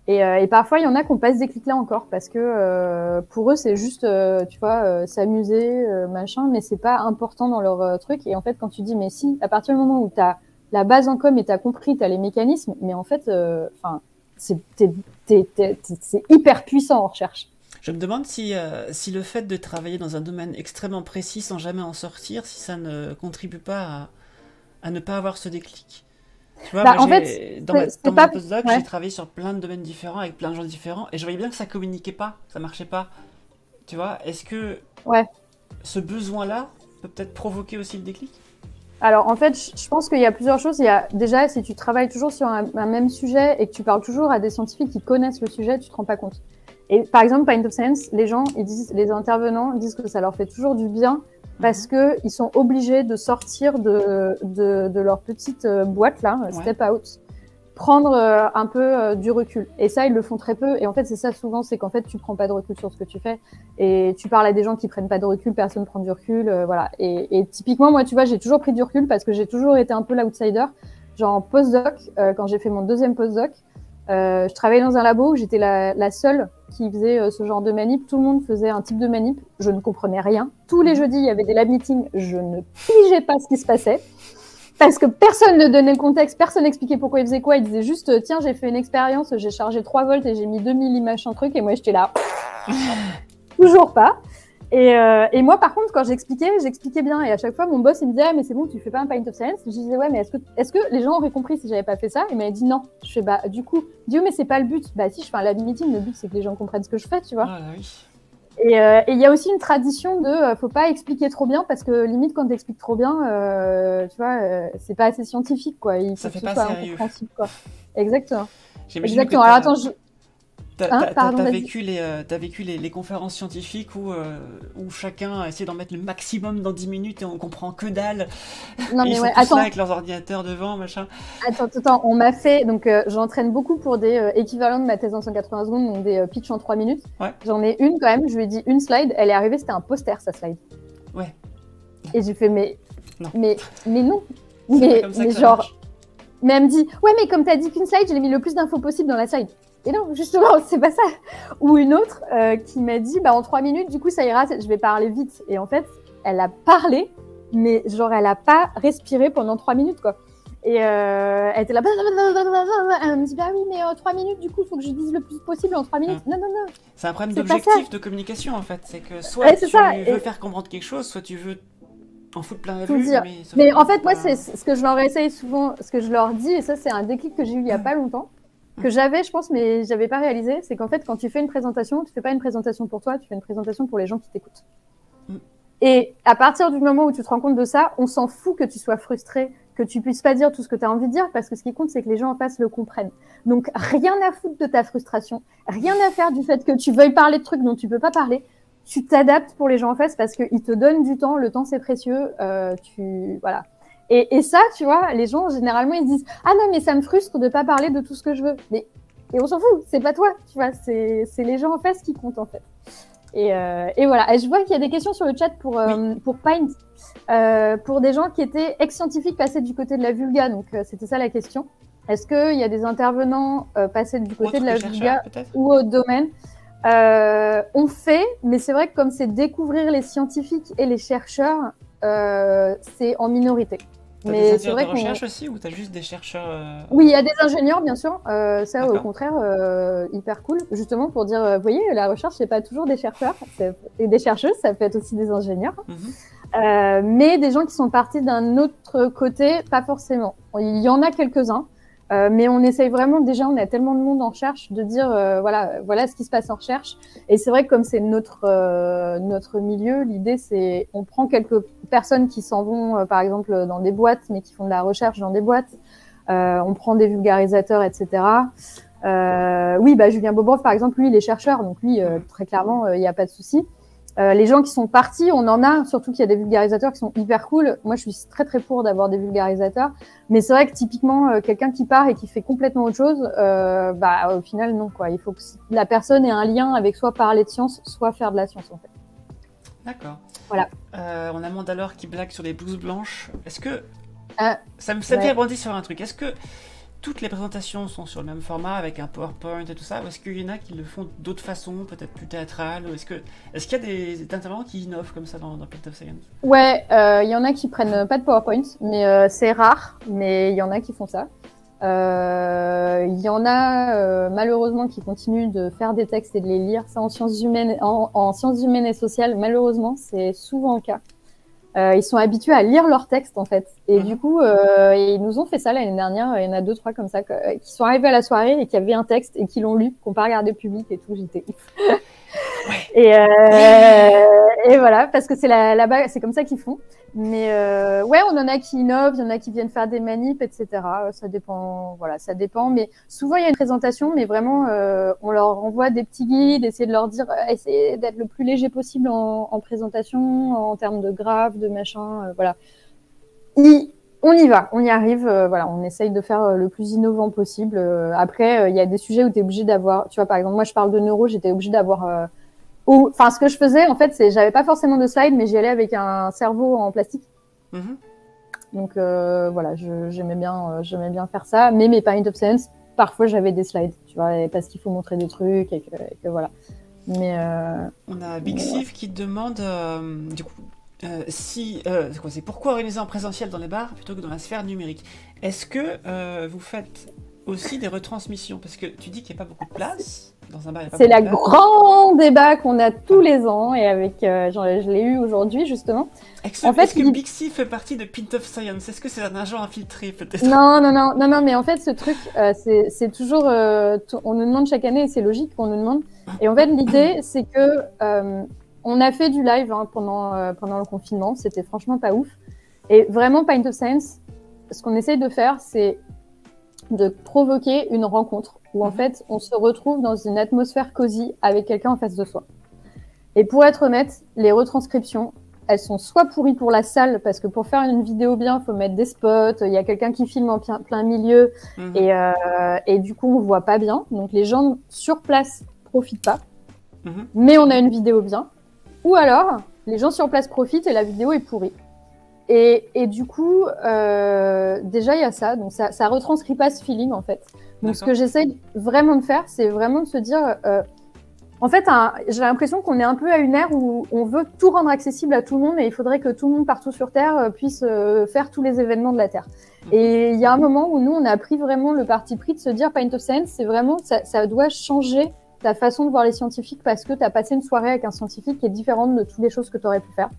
Et parfois, il y en a qui n'ont pas ce déclic-là encore, parce que pour eux, c'est juste, tu vois, s'amuser, machin, mais c'est pas important dans leur truc. Et en fait, quand tu dis, mais si, à partir du moment où tu as la base en com et tu as compris, tu as les mécanismes, mais en fait, c'est hyper puissant en recherche. Je me demande si le fait de travailler dans un domaine extrêmement précis sans jamais en sortir, si ça ne contribue pas à ne pas avoir ce déclic. Tu vois, moi, en fait, dans mon postdoc, j'ai travaillé sur plein de domaines différents, avec plein de gens différents, et je voyais bien que ça communiquait pas, ça marchait pas. Tu vois, est-ce que ce besoin-là peut peut-être provoquer aussi le déclic? Alors, en fait, je pense qu'il y a plusieurs choses. Il y a déjà, si tu travailles toujours sur un même sujet et que tu parles toujours à des scientifiques qui connaissent le sujet, tu te rends pas compte. Et par exemple, Pint of Science, les intervenants disent que ça leur fait toujours du bien parce que ils sont obligés de sortir de leur petite boîte là, step out, prendre un peu du recul. Et ça, ils le font très peu. Et en fait, c'est ça souvent, c'est qu'en fait, tu prends pas de recul sur ce que tu fais et tu parles à des gens qui prennent pas de recul, personne prend du recul, voilà. Et typiquement, moi, tu vois, j'ai toujours pris du recul parce que j'ai toujours été un peu l'outsider. Genre en postdoc, quand j'ai fait mon deuxième postdoc, je travaillais dans un labo où j'étais la seule qui faisait ce genre de manip. Tout le monde faisait un type de manip. Je ne comprenais rien. Tous les jeudis, il y avait des lab meetings. Je ne pigeais pas ce qui se passait. Parce que personne ne donnait le contexte, personne n'expliquait pourquoi il faisait quoi. Il disait juste, tiens, j'ai fait une expérience, j'ai chargé 3 volts et j'ai mis 2 milli machin truc. Et moi, j'étais là. Toujours pas. Et moi, par contre, quand j'expliquais bien. Et à chaque fois, mon boss, il me disait, ah, mais c'est bon, tu fais pas un Pint of Science. Je disais, ouais, mais est-ce que les gens auraient compris si j'avais pas fait ça? Il m'avait dit non. Je fais, du coup, mais c'est pas le but. Si je fais un lab meeting, le but, c'est que les gens comprennent ce que je fais, tu vois. Ah, oui. Et il y a aussi une tradition de, faut pas expliquer trop bien parce que limite, quand t'expliques trop bien, tu vois, c'est pas assez scientifique, quoi. Il faut ça que fait ce pas soit sérieux. incompréhensible, quoi. Exactement. J'imagine Exactement. Alors attends, Pardon, T'as vas-y. vécu t'as vécu les conférences scientifiques où chacun essaie d'en mettre le maximum dans 10 minutes et on comprend que dalle. Non, Et ils mais sont ouais, tous là attends, avec leurs ordinateurs devant, machin. attends, on m'a fait, donc j'entraîne beaucoup pour des équivalents de ma thèse en 180 secondes, donc des pitchs en 3 minutes. Ouais, J'en ai une quand même, je lui ai dit une slide, elle est arrivée, c'était un poster, sa slide. ouais, Et j'ai fait, non. mais non, C'est pas comme ça mais que ça genre, marche. mais elle me dit, ouais, mais comme t'as dit qu'une slide, j'ai mis le plus d'infos possible dans la slide. Et non, justement, c'est pas ça. Ou une autre qui m'a dit, bah en 3 minutes, du coup, ça ira, je vais parler vite. Et en fait, elle a parlé, mais genre, elle a pas respiré pendant 3 minutes, quoi. Et elle était là, elle me dit, bah oui, mais 3 minutes, du coup, il faut que je dise le plus possible en 3 minutes. Non, non, non, C'est un problème c'est pas ça. d'objectif, de communication en fait. C'est que soit Ouais, c'est tu ça. veux faire comprendre quelque chose, soit tu veux en foutre plein la Tout vue, dire. mais sauf Mais que en non, fait, c'est moi, pas. c'est ce que je leur essaye souvent, ce que je leur dis, et ça, c'est un déclic que j'ai eu il y a pas longtemps, que j'avais, je pense, mais j'avais pas réalisé, c'est qu'en fait, quand tu fais une présentation, tu fais pas une présentation pour toi, tu fais une présentation pour les gens qui t'écoutent. Mm. Et à partir du moment où tu te rends compte de ça, on s'en fout que tu sois frustré, que tu puisses pas dire tout ce que tu as envie de dire, parce que ce qui compte, c'est que les gens en face le comprennent. Donc, rien à foutre de ta frustration, rien à faire du fait que tu veuilles parler de trucs dont tu peux pas parler. Tu t'adaptes pour les gens en face parce qu'ils te donnent du temps, le temps c'est précieux, voilà. Et ça, tu vois, les gens, généralement, ils se disent « Ah non, mais ça me frustre de pas parler de tout ce que je veux. » Et on s'en fout, c'est pas toi, tu vois, c'est les gens en face qui comptent, en fait. Et voilà. Et je vois qu'il y a des questions sur le chat pour Paint, pour des gens qui étaient ex-scientifiques passés du côté de la vulga. Donc, c'était ça la question. Est-ce qu'il y a des intervenants passés du côté Autre de la que chercheur, vulga peut-être. ou autre domaine? On fait, mais c'est vrai que comme c'est découvrir les scientifiques et les chercheurs, c'est en minorité. T'as des Mais c'est ingénieurs de vrai qu'on... recherche aussi ou t'as juste des chercheurs Oui, il y a des ingénieurs, bien sûr. Ça, au D'accord. contraire, hyper cool. Justement pour dire, vous voyez, la recherche, c'est pas toujours des chercheurs et des chercheuses, ça peut être aussi des ingénieurs. Mais des gens qui sont partis d'un autre côté, pas forcément. Il y en a quelques-uns, mais on essaye vraiment, déjà, on a tellement de monde en recherche, de dire, voilà ce qui se passe en recherche. Et c'est vrai que comme c'est notre milieu, l'idée, c'est, on prend quelques personnes qui s'en vont, par exemple, dans des boîtes, mais qui font de la recherche dans des boîtes. On prend des vulgarisateurs, etc. Oui, Julien Bobrov, par exemple, lui, il est chercheur, donc lui, très clairement, il n'y a pas de souci. Les gens qui sont partis, on en a, surtout qu'il y a des vulgarisateurs qui sont hyper cool. Moi, je suis très très pour d'avoir des vulgarisateurs, mais c'est vrai que typiquement, quelqu'un qui part et qui fait complètement autre chose, au final, non, quoi. Il faut que la personne ait un lien avec soit parler de science, soit faire de la science, en fait. D'accord. Voilà. On a Mandalore qui blague sur les blouses blanches. Est-ce que ça me ouais. fait rebondir sur un truc? Est-ce que toutes les présentations sont sur le même format avec un PowerPoint et tout ça, ou est-ce qu'il y en a qui le font d'autres façons, peut-être plus théâtrales, ou est-ce qu'il y a des intervenants qui innovent comme ça dans Pint of Science? Ouais, il y en a qui prennent pas de PowerPoint, mais c'est rare, mais il y en a qui font ça. Il y en a malheureusement qui continuent de faire des textes et de les lire. Ça en sciences humaines, en sciences humaines et sociales, malheureusement, c'est souvent le cas. Ils sont habitués à lire leurs textes en fait. Et du coup, ils nous ont fait ça l'année dernière. Il y en a 2-3 comme ça qui sont arrivés à la soirée et qui avaient un texte et qui l'ont lu, qui n'ont pas regardé le public et tout. J'étais ouf. Ouais. Et voilà, parce que c'est là-bas, c'est comme ça qu'ils font. Mais ouais, on en a qui innovent, il y en a qui viennent faire des manips, etc. Ça dépend, voilà, ça dépend. Mais souvent, il y a une présentation, mais vraiment, on leur envoie des petits guides, essayer de leur dire, essayez d'être le plus léger possible en présentation, en termes de graphes, de machin, voilà. On y va, on y arrive, voilà, on essaye de faire le plus innovant possible. Après, il y a des sujets où tu es obligé d'avoir, tu vois, par exemple, moi, je parle de neuro, j'étais obligée d'avoir... Enfin, ce que je faisais, en fait, c'est j'avais pas forcément de slide, mais j'y allais avec un cerveau en plastique. Donc voilà, j'aimais bien faire ça. Mais mes Pint of Science, parfois j'avais des slides, tu vois, parce qu'il faut montrer des trucs et que voilà. Mais on a Big Sif qui demande du coup c'est pourquoi organiser en présentiel dans les bars plutôt que dans la sphère numérique. Est-ce que vous faites aussi des retransmissions? Parce que tu dis qu'il n'y a pas beaucoup de place. Dans un bar, il y a pas c'est beaucoup le de place. grand débat qu'on a tous les ans et avec je l'ai eu aujourd'hui justement. Est-ce que Big Sif fait partie de Pint of Science? Est-ce que c'est un agent infiltré peut-être? Non, mais en fait ce truc c'est toujours on nous demande chaque année et c'est logique qu'on nous demande. Et en fait l'idée c'est que on a fait du live pendant le confinement, c'était franchement pas ouf. Et vraiment Pint of Science, ce qu'on essaye de faire c'est de provoquer une rencontre où en fait, on se retrouve dans une atmosphère cosy avec quelqu'un en face de soi. Et pour être honnête, les retranscriptions, elles sont soit pourries pour la salle, parce que pour faire une vidéo bien, il faut mettre des spots, il y a quelqu'un qui filme en plein milieu, et du coup, on voit pas bien. Donc, les gens sur place profitent pas, mais on a une vidéo bien. Ou alors, les gens sur place profitent et la vidéo est pourrie. Et du coup, déjà, il y a ça. Donc, ça retranscrit pas ce feeling, en fait. Donc, ce que j'essaye vraiment de faire, c'est vraiment de se dire... en fait, j'ai l'impression qu'on est un peu à une ère où on veut tout rendre accessible à tout le monde et il faudrait que tout le monde partout sur Terre puisse faire tous les événements de la Terre. Et il y a un moment où nous, on a pris vraiment le parti pris de se dire Pint of Science, c'est vraiment, ça doit changer ta façon de voir les scientifiques parce que tu as passé une soirée avec un scientifique qui est différente de toutes les choses que tu aurais pu faire.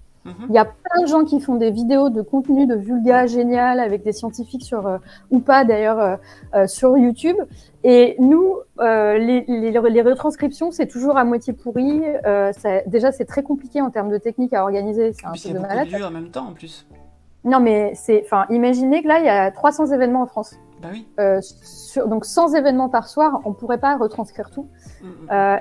Il y a plein de gens qui font des vidéos de contenu de vulga génial avec des scientifiques sur ou pas d'ailleurs sur YouTube. Et nous, les retranscriptions, c'est toujours à moitié pourri. Déjà, c'est très compliqué en termes de technique à organiser. C'est un peu de malade. Il y a en même temps en plus. Non, mais imaginez que là, il y a 300 événements en France. Bah oui. Donc 100 événements par soir, on pourrait pas retranscrire tout.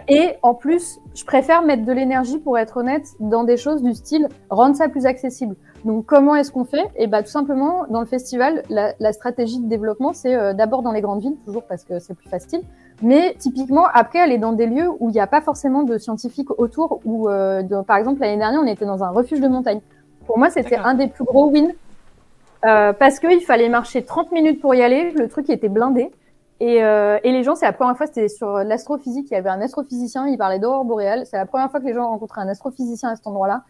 Et en plus, je préfère mettre de l'énergie, pour être honnête, dans des choses du style rendre ça plus accessible. Donc comment est-ce qu'on fait? Et tout simplement, dans le festival, la stratégie de développement, c'est d'abord dans les grandes villes, toujours parce que c'est plus facile. Mais typiquement, après, aller dans des lieux où il n'y a pas forcément de scientifiques autour. Ou par exemple, l'année dernière, on était dans un refuge de montagne. Pour moi, c'était un des plus gros wins. Parce qu'il fallait marcher 30 minutes pour y aller, le truc était blindé. Et les gens, c'est la première fois, c'était sur l'astrophysique, il y avait un astrophysicien, il parlait d'aurore boréale. C'est la première fois que les gens rencontraient un astrophysicien à cet endroit-là.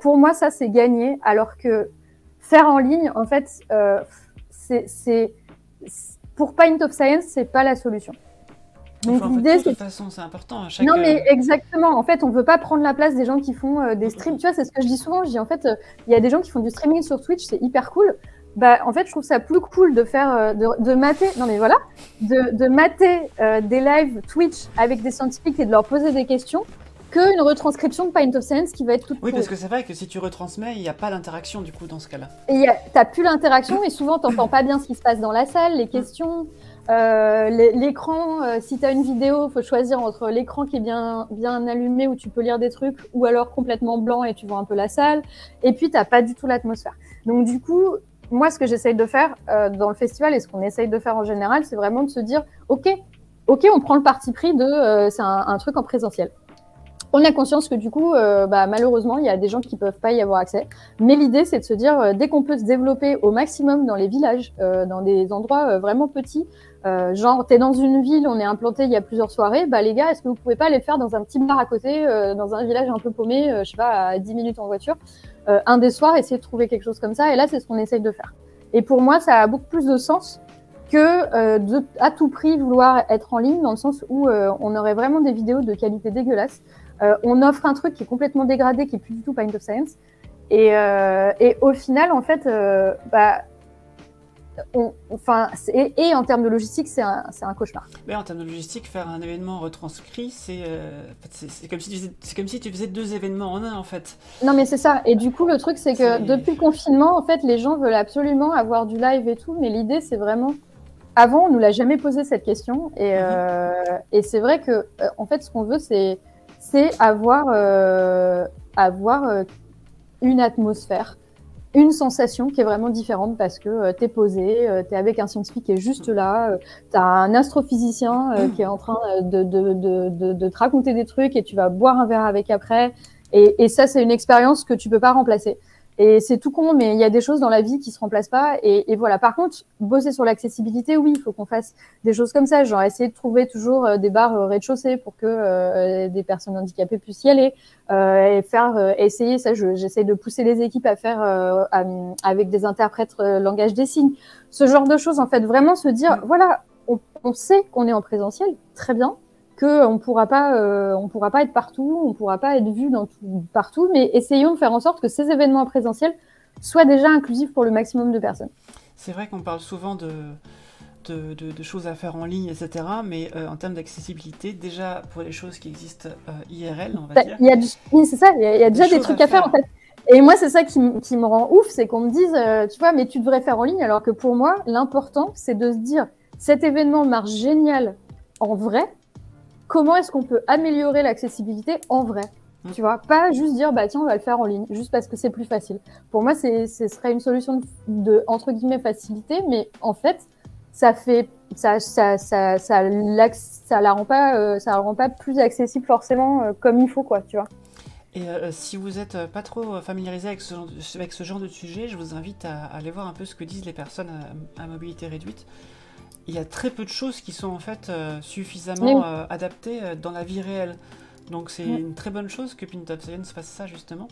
Pour moi, ça, c'est gagné. Alors que faire en ligne, en fait, pour Pint of Science, c'est pas la solution. Donc l'idée, de toute façon, c'est important. Non, mais exactement. En fait, on veut pas prendre la place des gens qui font des streams. Tu vois, c'est ce que je dis souvent. Je dis en fait, il y a des gens qui font du streaming sur Twitch, c'est hyper cool. En fait, je trouve ça plus cool de faire, de mater, non mais voilà, de mater des lives Twitch avec des scientifiques et de leur poser des questions qu'une retranscription de Pint of Science qui va être toute Oui, parce que c'est vrai que si tu retransmets, il n'y a pas d'interaction du coup dans ce cas-là. Et t'as plus l'interaction et souvent t'entends pas bien ce qui se passe dans la salle, les questions, l'écran. Si t'as une vidéo, faut choisir entre l'écran qui est bien allumé où tu peux lire des trucs ou alors complètement blanc et tu vois un peu la salle. Et puis t'as pas du tout l'atmosphère. Donc du coup, moi, ce que j'essaye de faire dans le festival et ce qu'on essaye de faire en général, c'est vraiment de se dire, ok, on prend le parti pris de c'est un truc en présentiel. On a conscience que du coup, malheureusement, il y a des gens qui peuvent pas y avoir accès. Mais l'idée, c'est de se dire, dès qu'on peut se développer au maximum dans les villages, dans des endroits vraiment petits, genre t'es dans une ville, on est implanté il y a plusieurs soirées, les gars, est-ce que vous pouvez pas les faire dans un petit bar à côté, dans un village un peu paumé, je sais pas, à 10 minutes en voiture, un des soirs, essayer de trouver quelque chose comme ça. Et là, c'est ce qu'on essaye de faire. Et pour moi, ça a beaucoup plus de sens que à tout prix vouloir être en ligne, dans le sens où on aurait vraiment des vidéos de qualité dégueulasse. On offre un truc qui est complètement dégradé, qui est plus du tout Pint of Science. Et au final, en fait, et en termes de logistique, c'est un cauchemar. Mais en termes de logistique, faire un événement retranscrit, c'est comme si tu faisais 2 événements en un, en fait. Non, mais c'est ça. Et du coup, le truc, c'est que depuis le confinement, en fait, les gens veulent absolument avoir du live et tout, mais l'idée, c'est vraiment... Avant, on nous l'a jamais posé cette question, et c'est vrai que, en fait, ce qu'on veut, c'est avoir une atmosphère, une sensation qui est vraiment différente parce que t'es posé, t'es avec un scientifique qui est juste là, t'as un astrophysicien qui est en train de te raconter des trucs et tu vas boire un verre avec après. Et ça, c'est une expérience que tu peux pas remplacer. Et c'est tout con, mais il y a des choses dans la vie qui se remplacent pas. Et voilà. Par contre, bosser sur l'accessibilité, oui, il faut qu'on fasse des choses comme ça. Genre essayer de trouver toujours des bars rez-de-chaussée pour que des personnes handicapées puissent y aller. Et essayer ça. J'essaie de pousser les équipes à faire avec des interprètes langage des signes. Ce genre de choses, en fait, vraiment se dire, voilà, on sait qu'on est en présentiel, très bien. qu'on pourra pas être partout, on pourra pas être vu partout, mais essayons de faire en sorte que ces événements en présentiel soient déjà inclusifs pour le maximum de personnes. C'est vrai qu'on parle souvent de choses à faire en ligne, etc. Mais en termes d'accessibilité, déjà pour les choses qui existent IRL, on va dire. Oui, c'est ça, il y a déjà des trucs à faire en fait. Et moi, c'est ça qui me rend ouf, c'est qu'on me dise, tu vois, mais tu devrais faire en ligne, alors que pour moi, l'important, c'est de se dire, cet événement marche génial en vrai, comment est-ce qu'on peut améliorer l'accessibilité en vrai? Tu vois, pas juste dire, bah tiens, on va le faire en ligne, juste parce que c'est plus facile. Pour moi, ce serait une solution entre guillemets, facilité, mais en fait, ça la rend pas plus accessible forcément comme il faut, quoi, tu vois. Et si vous n'êtes pas trop familiarisé avec ce genre de sujet, je vous invite à aller voir un peu ce que disent les personnes à mobilité réduite. Il y a très peu de choses qui sont en fait suffisamment adaptées dans la vie réelle. Donc c'est une très bonne chose que Pin Up Science fasse ça justement.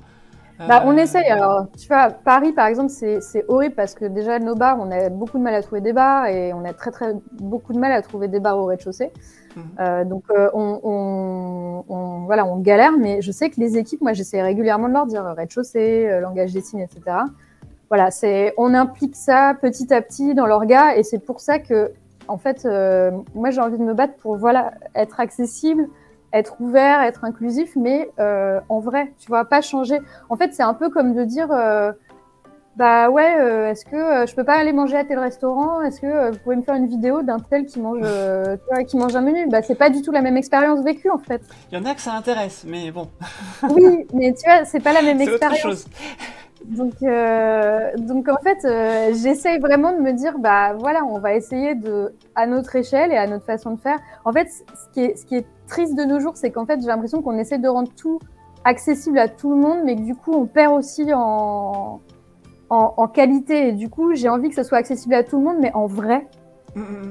Bah, on essaye. Alors, tu vois, Paris, par exemple, c'est horrible parce que déjà, nos bars, on a beaucoup de mal à trouver des bars et on a beaucoup de mal à trouver des bars au rez-de-chaussée. Donc, voilà, on galère, mais je sais que les équipes, moi, j'essaie régulièrement de leur dire rez-de-chaussée, langage des signes, etc. Voilà, on implique ça petit à petit dans l'orga et c'est pour ça que, en fait, moi, j'ai envie de me battre pour, voilà, être accessible, être ouvert, être inclusif, mais en vrai, tu vois, pas changer. En fait, c'est un peu comme de dire, bah ouais, est-ce que je peux pas aller manger à tel restaurant? Est-ce que vous pouvez me faire une vidéo d'un tel qui mange, tu vois, qui mange un menu? Bah c'est pas du tout la même expérience vécue en fait. Il y en a que ça intéresse, mais bon. Oui, mais tu vois, c'est pas la même expérience. C'est autre chose. Donc en fait, j'essaye vraiment de me dire, bah voilà, on va essayer à notre échelle et à notre façon de faire. En fait, ce qui est triste de nos jours, c'est qu'en fait, j'ai l'impression qu'on essaie de rendre tout accessible à tout le monde, mais que du coup, on perd aussi en qualité. Et du coup, j'ai envie que ce soit accessible à tout le monde, mais en vrai.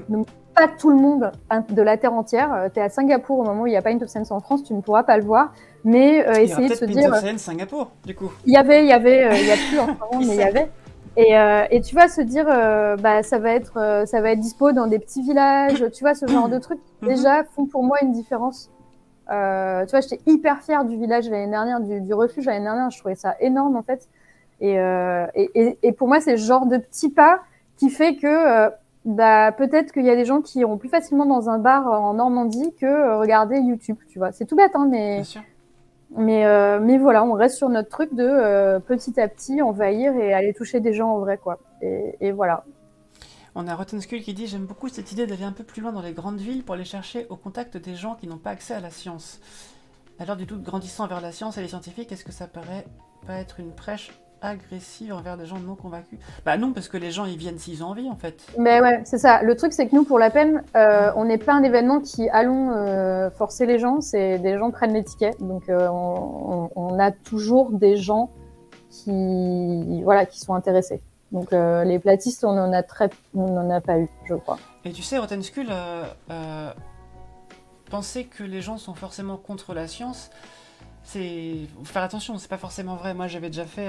Donc, pas tout le monde de la Terre entière. Tu es à Singapour au moment où il n'y a pas Pint of Science en France, tu ne pourras pas le voir. Mais essayer de se dire. Il y a peut-être Pint of Science Singapour, du coup. Il y a plus en ce moment, mais il y avait. Et tu vas se dire, bah, ça va être dispo dans des petits villages, tu vois, ce genre de trucs qui déjà font pour moi une différence. Tu vois, j'étais hyper fière du village l'année dernière, du refuge l'année dernière. Je trouvais ça énorme en fait. Et pour moi, c'est ce genre de petit pas qui fait que bah, peut-être qu'il y a des gens qui iront plus facilement dans un bar en Normandie que regarder YouTube, tu vois. C'est tout bête, hein, mais... Bien sûr. Mais voilà, on reste sur notre truc de petit à petit envahir et aller toucher des gens en vrai, quoi. Et voilà. On a Rotten Skull qui dit « J'aime beaucoup cette idée d'aller un peu plus loin dans les grandes villes pour aller chercher au contact des gens qui n'ont pas accès à la science. À l'heure du doute grandissant vers la science et les scientifiques, est-ce que ça paraît pas être une prêche agressive envers des gens non convaincus ?» Bah non, parce que les gens, ils viennent s'ils ont envie, en fait. Mais ouais, c'est ça. Le truc, c'est que nous, pour la peine, on n'est pas un événement qui allons forcer les gens. C'est des gens prennent les tickets. Donc, on a toujours des gens qui sont intéressés. Donc, les platistes, on en a pas eu, je crois. Et tu sais, Rotten Skull, penser que les gens sont forcément contre la science, faut faire attention, c'est pas forcément vrai. Moi, j'avais déjà fait,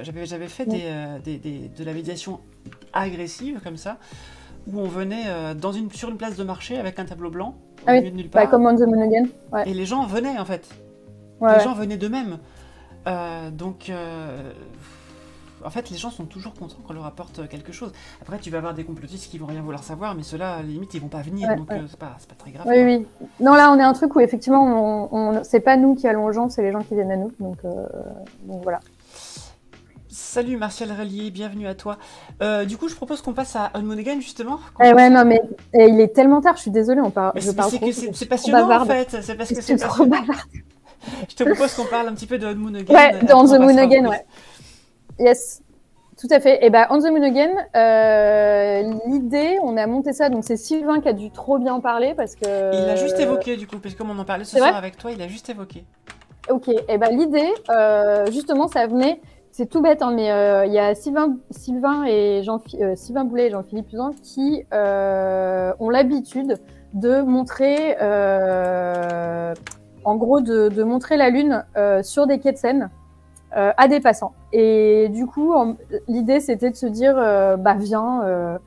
de la médiation agressive comme ça, où on venait sur une place de marché avec un tableau blanc au milieu de nulle part. Comme On the Moon Again. Ouais. Et les gens venaient en fait. Ouais, les gens venaient d'eux-mêmes. En fait, les gens sont toujours contents qu'on leur apporte quelque chose. Après, tu vas avoir des complotistes qui vont rien vouloir savoir, mais ceux-là, à la limite, ils vont pas venir, donc c'est pas très grave. Oui. Non, là, on est un truc où effectivement, c'est pas nous qui allons aux gens, c'est les gens qui viennent à nous. Donc voilà. Salut Martial Relier, bienvenue à toi. Du coup, je propose qu'on passe à On Moon Again, justement. Non, mais il est tellement tard, je suis désolée, c'est passionnant en fait, c'est parce que c'est trop bavard. Je te propose qu'on parle un petit peu de On Moon Again. Ouais, de On the Moon Again, ouais. Yes, tout à fait. Et bah, On the Moon Again, l'idée, on a monté ça, donc c'est Sylvain qui a dû trop bien parler parce que... Il l'a juste évoqué du coup, parce que comme on en parlait ce soir avec toi, il a juste évoqué. Ok, et bah l'idée, justement, ça venait, c'est tout bête, hein, mais il y a Sylvain Boulet et Jean-Philippe Usan qui ont l'habitude de montrer, en gros, de montrer la Lune sur des quais de Seine. À des passants. Et du coup, l'idée, c'était de se dire, bah viens,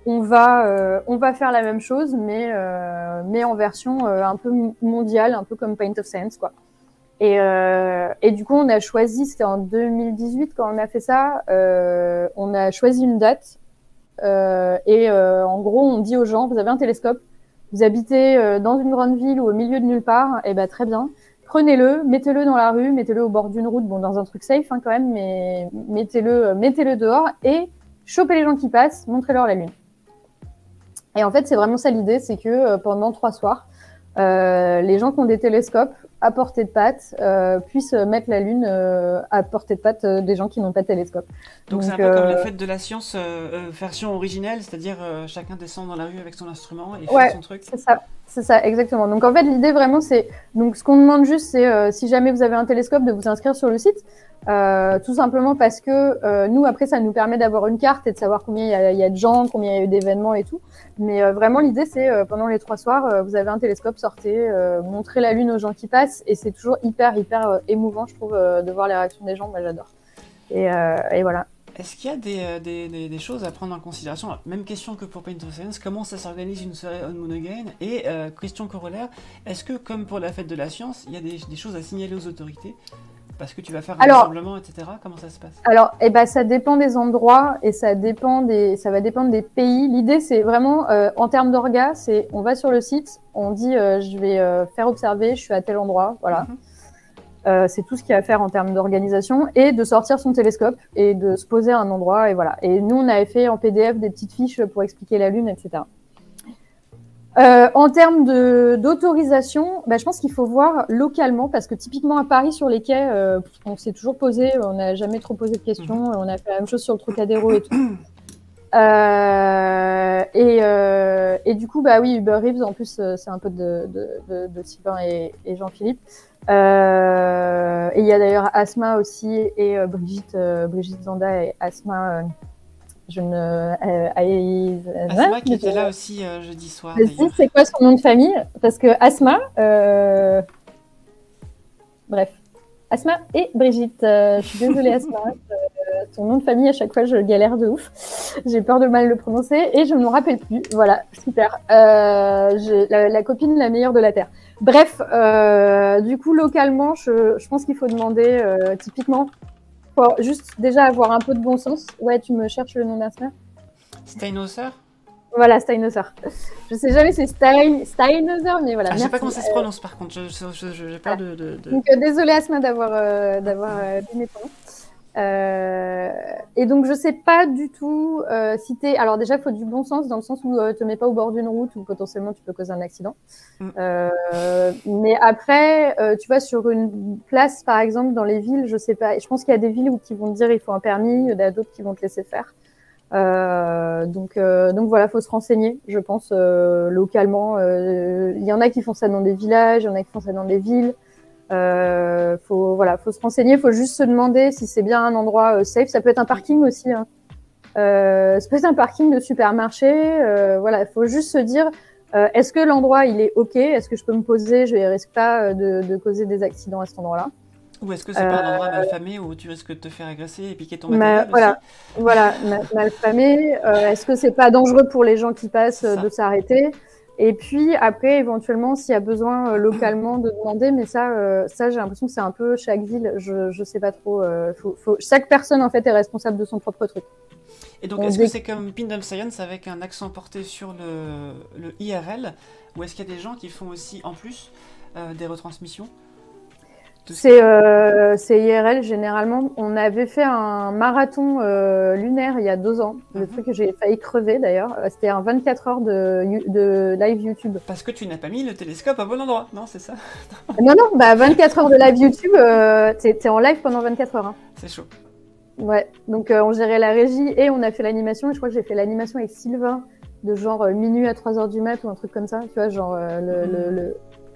on va faire la même chose, mais en version un peu mondiale, un peu comme Pint of Science, quoi. Et du coup, on a choisi, c'était en 2018 quand on a fait ça, on a choisi une date, en gros, on dit aux gens, vous avez un télescope, vous habitez dans une grande ville ou au milieu de nulle part, et ben très bien. Prenez-le, mettez-le dans la rue, mettez-le au bord d'une route, bon, dans un truc safe hein, quand même, mais mettez-le dehors et chopez les gens qui passent, montrez-leur la Lune. Et en fait, c'est vraiment ça l'idée, c'est que pendant 3 soirs, les gens qui ont des télescopes à portée de patte puissent mettre la Lune à portée de patte des gens qui n'ont pas de télescope. Donc c'est un peu comme la fête de la science version originelle, c'est-à-dire chacun descend dans la rue avec son instrument et fait son truc. C'est ça, exactement. Donc en fait, l'idée vraiment, c'est donc ce qu'on demande juste, c'est si jamais vous avez un télescope, de vous inscrire sur le site. Tout simplement parce que nous, après, ça nous permet d'avoir une carte et de savoir combien il y a de gens, combien il y a eu d'événements et tout. Mais vraiment, l'idée, c'est pendant les 3 soirs, vous avez un télescope, sortez, montrez la Lune aux gens qui passent. Et c'est toujours hyper émouvant, je trouve, de voir les réactions des gens. Moi, j'adore. Et voilà. Est-ce qu'il y a des choses à prendre en considération? Même question que pour Paint of Science, comment ça s'organise une soirée On Moon Again? Et question corollaire, est-ce que comme pour la fête de la science, il y a des choses à signaler aux autorités? Parce que tu vas faire un rassemblement, etc. Comment ça se passe? Alors, ça dépend des endroits et ça va dépendre des pays. L'idée, c'est vraiment, en termes d'orga, c'est on va sur le site, on dit je vais faire observer, je suis à tel endroit, voilà. C'est tout ce qu'il y a à faire en termes d'organisation et de sortir son télescope et de se poser à un endroit et voilà. Et nous, on avait fait en PDF des petites fiches pour expliquer la Lune, etc. En termes d'autorisation, je pense qu'il faut voir localement parce que typiquement à Paris sur les quais, on s'est toujours posé, on n'a jamais trop posé de questions, on a fait la même chose sur le Trocadéro et tout. Et du coup, oui, Uber Eats, en plus, c'est un peu de Sylvain et Jean-Philippe. Et il y a d'ailleurs Asma aussi et Brigitte Zanda et Asma. Asma qui était là aussi jeudi soir. C'est quoi son nom de famille? Parce que Asma, bref, Asma et Brigitte. Je suis désolée Asma. Son nom de famille, à chaque fois, je galère de ouf. J'ai peur de mal le prononcer et je ne m'en rappelle plus. Voilà, super. La copine la meilleure de la Terre. Bref, du coup, localement, je pense qu'il faut demander, typiquement, pour juste déjà avoir un peu de bon sens. Ouais, tu me cherches le nom d'Asma? Steinhauser? Voilà, Steinhauser. Je sais jamais si c'est Steinhauser, mais voilà. Je sais pas comment ça se prononce par contre. J'ai peur de... Donc, désolée Asma d'avoir donné ton nom. Et donc je sais pas du tout si t'es. Alors déjà, il faut du bon sens dans le sens où te mets pas au bord d'une route où potentiellement tu peux causer un accident. Mais après, tu vois, sur une place par exemple dans les villes, je sais pas. Je pense qu'il y a des villes où qui vont te dire il faut un permis, il y a d'autres qui vont te laisser faire. Donc voilà, faut se renseigner, je pense localement. Il y en a qui font ça dans des villages, il y en a qui font ça dans des villes. Faut se renseigner, faut juste se demander si c'est bien un endroit safe. Ça peut être un parking aussi, hein. Ça peut être un parking de supermarché. Voilà, faut juste se dire est-ce que l'endroit il est ok? Est-ce que je peux me poser? Je risque pas de causer des accidents à cet endroit-là. Ou est-ce que c'est pas un endroit malfamé où tu risques de te faire agresser et piquer ton matériel Voilà, malfamé. Est-ce que c'est pas dangereux pour les gens qui passent de s'arrêter? Et puis après, éventuellement, s'il y a besoin localement de demander, mais ça j'ai l'impression que c'est un peu chaque ville. Je sais pas trop. Chaque personne en fait est responsable de son propre truc. Et donc, est-ce que c'est comme Paint of Science avec un accent porté sur le IRL, ou est-ce qu'il y a des gens qui font aussi en plus des retransmissions? C'est IRL généralement. On avait fait un marathon lunaire il y a 2 ans. Le truc que j'ai failli crever d'ailleurs. C'était un 24 heures de live YouTube. Parce que tu n'as pas mis le télescope à bon endroit, non? C'est ça? Non, 24 heures de live YouTube, t'es en live pendant 24 heures. Hein. C'est chaud. Ouais, donc on gérait la régie et on a fait l'animation. Et je crois que j'ai fait l'animation avec Sylvain de genre minuit à 3h du mat ou un truc comme ça. Tu vois, genre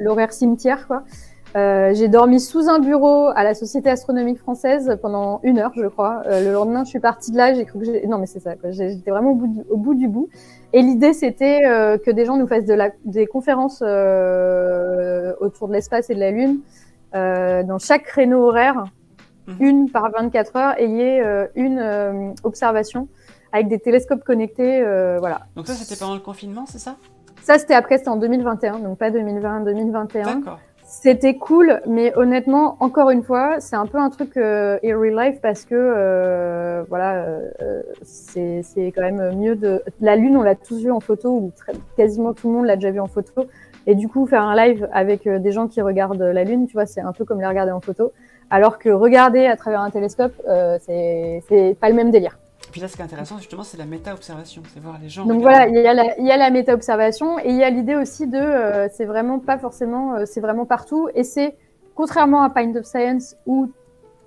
l'horaire cimetière, quoi. J'ai dormi sous un bureau à la Société astronomique française pendant 1 heure, je crois. Le lendemain, je suis partie de là, j'ai cru que non, mais c'est ça, quoi. J'étais vraiment au bout du bout. Et l'idée, c'était que des gens nous fassent des conférences autour de l'espace et de la Lune dans chaque créneau horaire, une par 24 heures, et il y ait une observation avec des télescopes connectés, voilà. Donc ça, c'était pendant le confinement, c'est ça? Ça, c'était en 2021, donc pas 2020, 2021. D'accord. C'était cool, mais honnêtement, encore une fois, c'est un peu un truc in real life parce que c'est quand même mieux de. La Lune, on l'a tous vu en photo, ou quasiment tout le monde l'a déjà vu en photo, et du coup, faire un live avec des gens qui regardent la Lune, tu vois, c'est un peu comme les regarder en photo, alors que regarder à travers un télescope, c'est pas le même délire. puis là, ce qui est intéressant, justement, c'est la méta-observation. C'est voir les gens. Donc regarder. voilà, il y a la méta-observation et il y a l'idée aussi de, c'est vraiment pas forcément, c'est vraiment partout. Et c'est, contrairement à Pint of Science où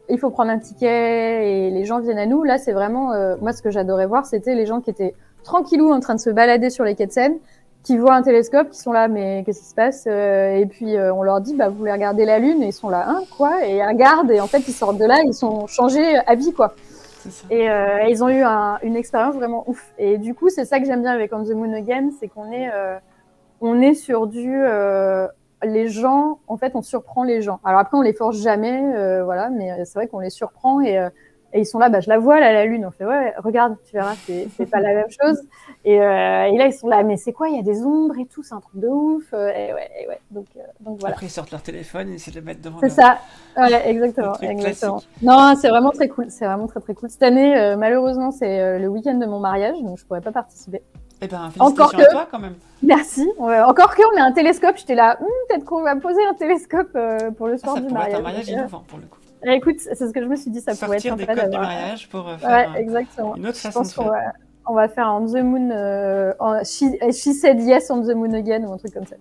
il faut prendre un ticket et les gens viennent à nous, là c'est vraiment, moi ce que j'adorais voir, c'était les gens qui étaient tranquillou en train de se balader sur les quais de Seine, qui voient un télescope, qui sont là, mais qu'est-ce qui se passe? Et puis on leur dit, bah vous voulez regarder la Lune? Et ils sont là, hein, quoi? Et ils regardent et en fait ils sortent de là, ils sont changés à vie, quoi. Et ils ont eu une expérience vraiment ouf. Et du coup, c'est ça que j'aime bien avec On the Moon Again, c'est qu'on est sur les gens, en fait, on surprend les gens. Alors après, on les force jamais, voilà, mais c'est vrai qu'on les surprend et ils sont là, bah je la vois là, la Lune. On fait ouais, regarde, tu verras, c'est pas la même chose. Et là ils sont là, mais c'est quoi? Il y a des ombres et tout, c'est un truc de ouf. Et ouais. Donc voilà. Après ils sortent leur téléphone et essaient de le mettre devant. C'est ça. Ouais, exactement. Non, c'est vraiment très cool. C'est vraiment très cool. Cette année, malheureusement, c'est le week-end de mon mariage, donc je pourrais pas participer. Eh ben, félicitations à toi quand même. Merci. Encore qu'on ait un télescope, j'étais là, peut-être qu'on va poser un télescope pour le soir du mariage. Ça pourrait être un mariage innovant pour le coup. Écoute, c'est ce que je me suis dit, ça pourrait être sympa. Sortir des codes du mariage pour faire exactement. une autre façon de faire. On va faire On the Moon, she said yes on the moon again ou un truc comme ça.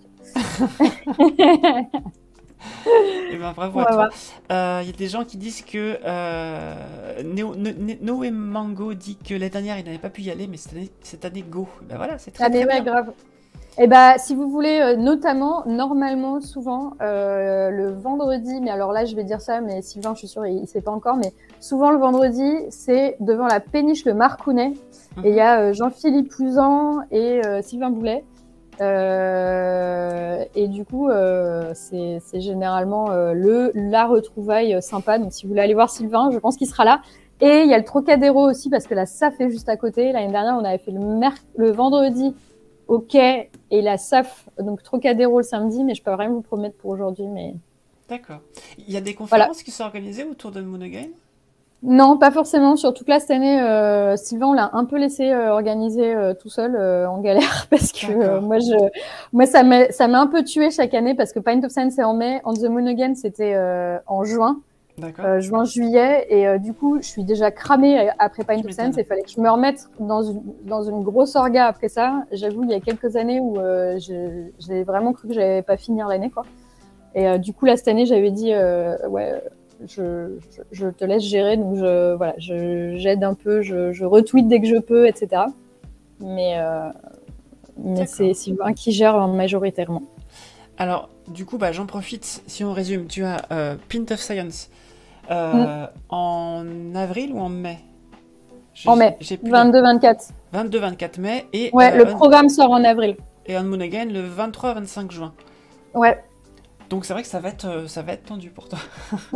Et ben bravo à toi. Il y a des gens qui disent que Noé Mango dit que l'année dernière il n'avait pas pu y aller, mais cette année go. Ben voilà, c'est très bien. Grave. Et bah, si vous voulez, normalement, souvent, le vendredi, mais alors là, je vais dire ça, mais Sylvain, je suis sûre, il sait pas encore, mais souvent le vendredi, c'est devant la péniche Le Marcounet. Et il y a Jean-Philippe Pouzan et Sylvain Boulet. Et du coup, c'est généralement la retrouvaille sympa. Donc, si vous voulez aller voir Sylvain, je pense qu'il sera là. Et il y a le Trocadéro aussi, parce que la SAF est juste à côté. L'année dernière, on avait fait le vendredi au quai et la SAF, donc Trocadéro le samedi, mais je peux rien vous promettre pour aujourd'hui. Mais... D'accord. Il y a des conférences qui sont organisées autour de Moon Again? Non, pas forcément. Surtout que là, cette année, Sylvain, on l'a un peu laissé organiser tout seul en galère parce que moi, ça m'a un peu tué chaque année parce que Pint of Science c'est en mai, On the Moon Again c'était en juin. Juin-juillet, et du coup, je suis déjà cramée après Pint of Science. Il fallait que je me remette dans une grosse orga après ça. J'avoue, il y a quelques années où j'ai vraiment cru que j'allais pas finir l'année, quoi. Et du coup, là, cette année, j'avais dit, je te laisse gérer, donc j'aide un peu, je retweet dès que je peux, etc. Mais c'est Sylvain qui gère majoritairement. Alors, du coup, j'en profite, si on résume, tu as Pint of Science en avril ou en mai? En mai, 22-24. 22-24 mai. Et, le programme sort en avril. Et On Moon Again le 23-25 juin. Ouais. Donc c'est vrai que ça va être tendu pour toi.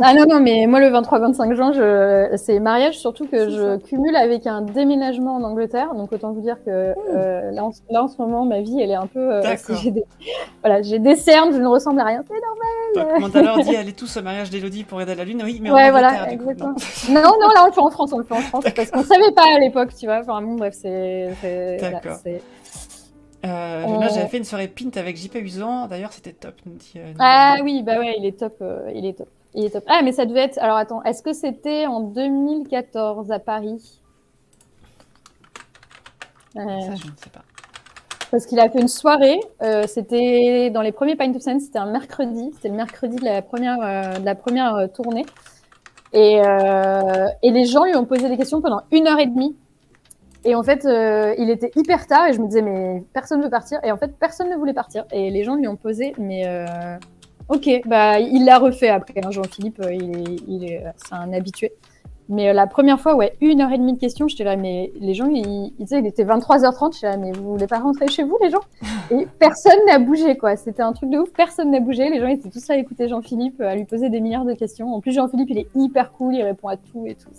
Ah non, mais moi le 23-25 juin, c'est mariage, surtout que je cumule avec un déménagement en Angleterre. Donc autant vous dire que là en ce moment, ma vie, elle est un peu... j'ai des cernes, je ne ressemble à rien, c'est normal. Donc Mandalore dit, allez tous au mariage d'Elodie pour aider à la Lune. Oui, mais en Angleterre, du coup, non, là on le fait en France, parce qu'on ne savait pas à l'époque, tu vois. Enfin bon, bref, D'accord. Là, j'avais fait une soirée Pint avec JP Usan. D'ailleurs, c'était top. Oui, il est top. Il est top. Ah, mais ça devait être... Alors, attends. Est-ce que c'était en 2014 à Paris? Ça, je ne sais pas. Parce qu'il a fait une soirée. C'était dans les premiers Pint of Science. C'était un mercredi. C'était le mercredi de la première tournée. Et les gens lui ont posé des questions pendant 1h30. Et en fait, il était hyper tard et je me disais, mais personne ne veut partir. Et en fait, personne ne voulait partir. Et les gens lui ont posé, mais ok, il l'a refait après. Hein, Jean-Philippe, c'est un habitué. Mais la première fois, 1h30 de questions, j'étais là, mais les gens, il était 23h30, j'étais là, mais vous voulez pas rentrer chez vous, les gens? Et personne n'a bougé, quoi. C'était un truc de ouf, personne n'a bougé. Les gens étaient tous là à écouter Jean-Philippe, à lui poser des milliards de questions. En plus, Jean-Philippe, il est hyper cool, il répond à tout et tout.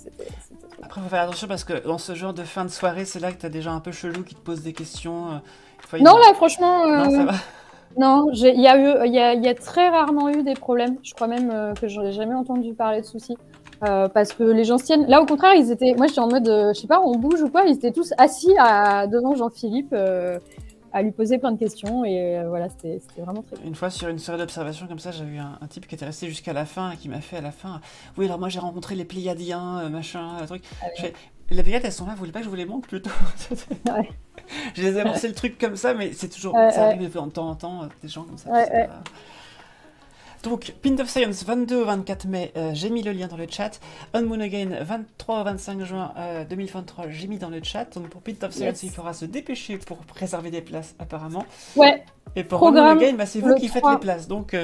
Après, faut faire attention parce que dans ce genre de fin de soirée, c'est là que t'as des gens un peu chelous qui te posent des questions. Non, là, franchement... Non, ça va. Non, il y a très rarement eu des problèmes. Je crois même que j'en ai jamais entendu parler de soucis. Parce que les gens se tiennent. Là, au contraire, moi, j'étais en mode, je sais pas, on bouge ou quoi. Ils étaient tous assis devant Jean-Philippe à lui poser plein de questions. Et voilà, c'était vraiment très cool. Une fois, sur une soirée d'observation comme ça, j'avais eu un type qui était resté jusqu'à la fin et qui m'a fait à la fin, oui, alors moi, j'ai rencontré les Pléiadiens, machin, truc. Les baguettes, elles sont là, vous voulez pas que je vous les montre plutôt? Ouais. Je les ai lancé le truc comme ça, mais c'est toujours. Ça Ouais, arrive de temps en temps, des gens comme ça. ouais, C'est ouais. pas- Donc, Pint of Science, 22 au 24 mai, j'ai mis le lien dans le chat. On Moon Again, 23 au 25 juin 2023, j'ai mis dans le chat. Donc, pour Pint of Science, il Yes. faudra se dépêcher pour réserver des places, apparemment. Ouais, Et pour On Moon programme Again, bah, c'est vous le qui faites 3. les places. Donc,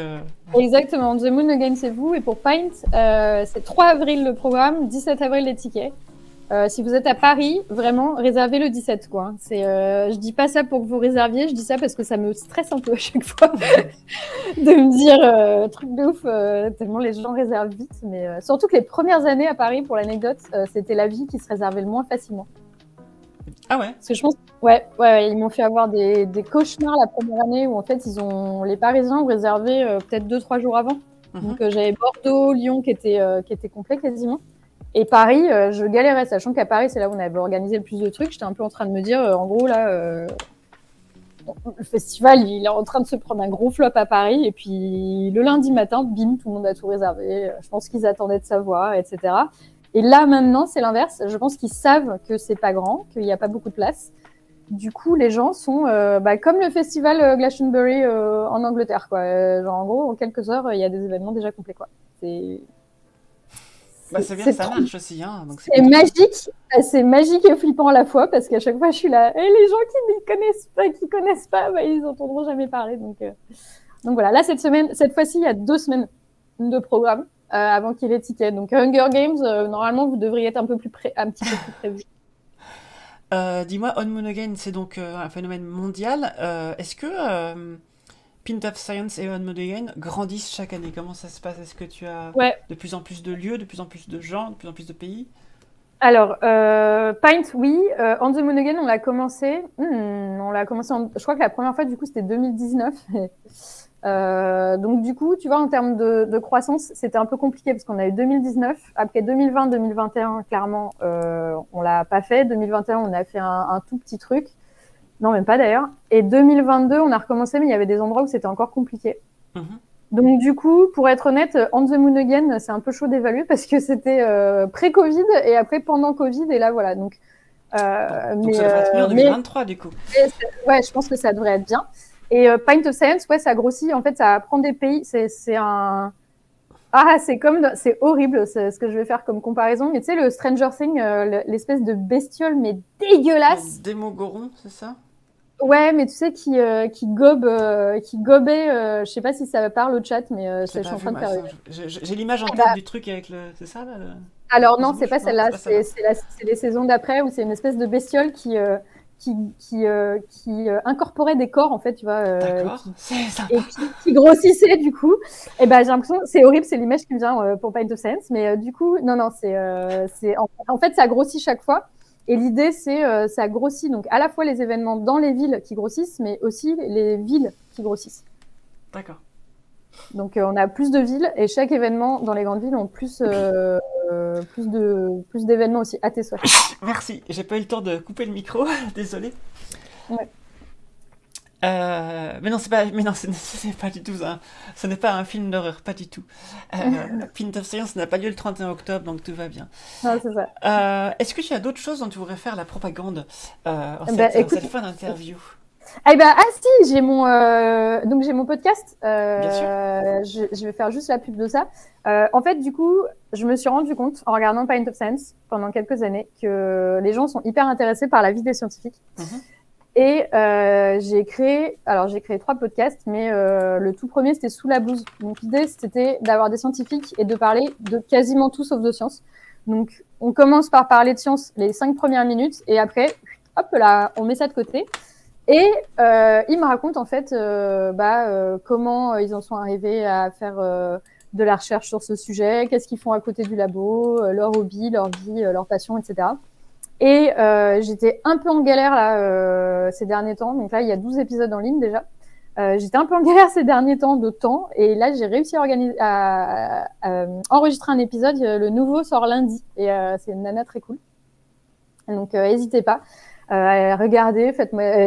Exactement. The Moon Again, c'est vous. Et pour Pint, c'est 3 avril le programme, 17 avril les tickets. Si vous êtes à Paris, vraiment, réservez le 17, quoi. Je dis pas ça pour que vous réserviez, je dis ça parce que ça me stresse un peu à chaque fois de me dire truc de ouf, tellement les gens réservent vite. Mais surtout que les premières années à Paris, pour l'anecdote, c'était la vie qui se réservait le moins facilement. Ah ouais? Parce que je pense, ouais, ils m'ont fait avoir des cauchemars la première année où en fait les Parisiens ont réservé peut-être 2-3 jours avant. Donc j'avais Bordeaux, Lyon qui étaient complets quasiment. Et Paris, je galérais, sachant qu'à Paris, c'est là où on avait organisé le plus de trucs. J'étais un peu en train de me dire, en gros, là, le festival, il est en train de se prendre un gros flop à Paris. Et puis, le lundi matin, bim, tout le monde a tout réservé. Je pense qu'ils attendaient de savoir, etc. Et là, maintenant, c'est l'inverse. Je pense qu'ils savent que c'est pas grand, qu'il n'y a pas beaucoup de place. Du coup, les gens sont comme le festival Glastonbury en Angleterre, quoi. Genre, en gros, en quelques heures, il y a des événements déjà complets, quoi. C'est bien, ça marche aussi. Hein, donc c'est magique, c'est magique et flippant à la fois parce qu'à chaque fois je suis là et les gens qui connaissent pas, ils n'entendront jamais parler. Donc voilà, là cette fois-ci il y a 2 semaines de programme avant qu'il y ait les tickets. Donc Hunger Games, normalement vous devriez être un petit peu plus prévu. Dis-moi, On Moon Again, c'est donc un phénomène mondial. Est-ce que Pint of Science et On Moon Again grandissent chaque année? Comment ça se passe? Est-ce que tu as de plus en plus de lieux, de plus en plus de gens, de plus en plus de pays? Alors, Pint, oui. On the Moon Again, on l'a commencé. Je crois que la première fois, du coup, c'était 2019. Donc, du coup, tu vois, en termes de croissance, c'était un peu compliqué parce qu'on a eu 2019. Après 2020, 2021, clairement, on l'a pas fait. 2021, on a fait un tout petit truc. Non, même pas d'ailleurs. Et 2022, on a recommencé, mais il y avait des endroits où c'était encore compliqué. Donc, du coup, pour être honnête, On the Moon Again, c'est un peu chaud d'évaluer parce que c'était pré-Covid et après pendant Covid. Et là, voilà. Donc ça devrait être mieux en 2023, du coup. Ouais, je pense que ça devrait être bien. Et Pint of Science, ouais, ça grossit. En fait, ça prend des pays. C'est horrible ce que je vais faire comme comparaison. Mais tu sais, le Stranger Things, l'espèce de bestiole, mais dégueulasse. Démogoron, c'est ça? Ouais, mais tu sais, qui gobait, je sais pas si ça parle au chat, mais je suis en train de faire. J'ai l'image en tête du truc avec le. C'est ça là, Alors non, c'est pas celle-là, c'est les saisons d'après où c'est une espèce de bestiole qui incorporait des corps en fait, tu vois, qui grossissait du coup. Et ben j'ai l'impression, c'est horrible, c'est l'image qui me vient pour Pint of Science, mais du coup non, c'est en fait ça grossit chaque fois. Et l'idée, c'est ça grossit donc à la fois les événements dans les villes qui grossissent, mais aussi les villes qui grossissent. D'accord. Donc on a plus de villes et chaque événement dans les grandes villes ont plus d'événements aussi à tes souhaits. Merci, j'ai pas eu le temps de couper le micro, désolé. Ouais. Mais non, c'est pas du tout ça. Ce n'est pas un film d'horreur, pas du tout. Pint of Science n'a pas lieu le 31 octobre, donc tout va bien. Non, c'est ça. Est-ce que tu as d'autres choses dont tu voudrais faire la propagande en cette fin d'interview? Si, j'ai mon podcast. Bien sûr. Je vais faire juste la pub de ça. En fait, du coup, je me suis rendu compte en regardant Pint of Science pendant quelques années que les gens sont hyper intéressés par la vie des scientifiques. Et j'ai créé 3 podcasts, mais le tout premier, c'était Sous la blouse. Donc, l'idée, c'était d'avoir des scientifiques et de parler de quasiment tout sauf de science. Donc, on commence par parler de science les 5 premières minutes et après, hop là, on met ça de côté. Et ils me racontent en fait comment ils en sont arrivés à faire de la recherche sur ce sujet, qu'est-ce qu'ils font à côté du labo, leur hobby, leur vie, leur passion, etc. Et j'étais un peu en galère là ces derniers temps. Donc là, il y a 12 épisodes en ligne déjà. J'étais un peu en galère ces derniers temps de temps. Et là, j'ai réussi à enregistrer un épisode. Le nouveau sort lundi. Et c'est une nana très cool. Donc, n'hésitez pas. Regardez,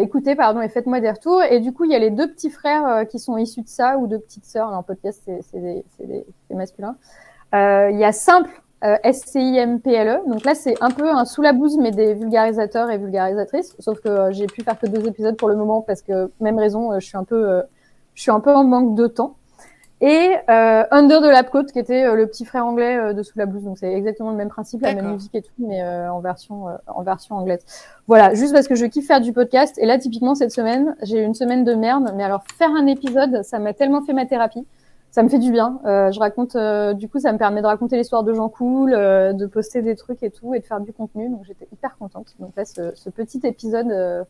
écoutez, et faites-moi des retours. Et du coup, il y a les 2 petits frères qui sont issus de ça, ou 2 petites sœurs. En podcast, c'est masculin. Il y a Simple, SCIMPLE. Donc là, c'est un peu un sous la blouse, mais des vulgarisateurs et vulgarisatrices. Sauf que j'ai pu faire que 2 épisodes pour le moment parce que, même raison, je suis un peu en manque de temps. Et Under the Lab Coat, qui était le petit frère anglais de Sous la blouse. Donc c'est exactement le même principe, la même musique et tout, mais en version anglaise. Voilà, juste parce que je kiffe faire du podcast. Et là, typiquement, cette semaine, j'ai eu une semaine de merde. Mais alors, faire un épisode, ça m'a tellement fait ma thérapie. Ça me fait du bien. Je raconte, du coup, ça me permet de raconter l'histoire de gens cool, de poster des trucs et tout, et de faire du contenu. Donc j'étais hyper contente. Donc là, ce petit épisode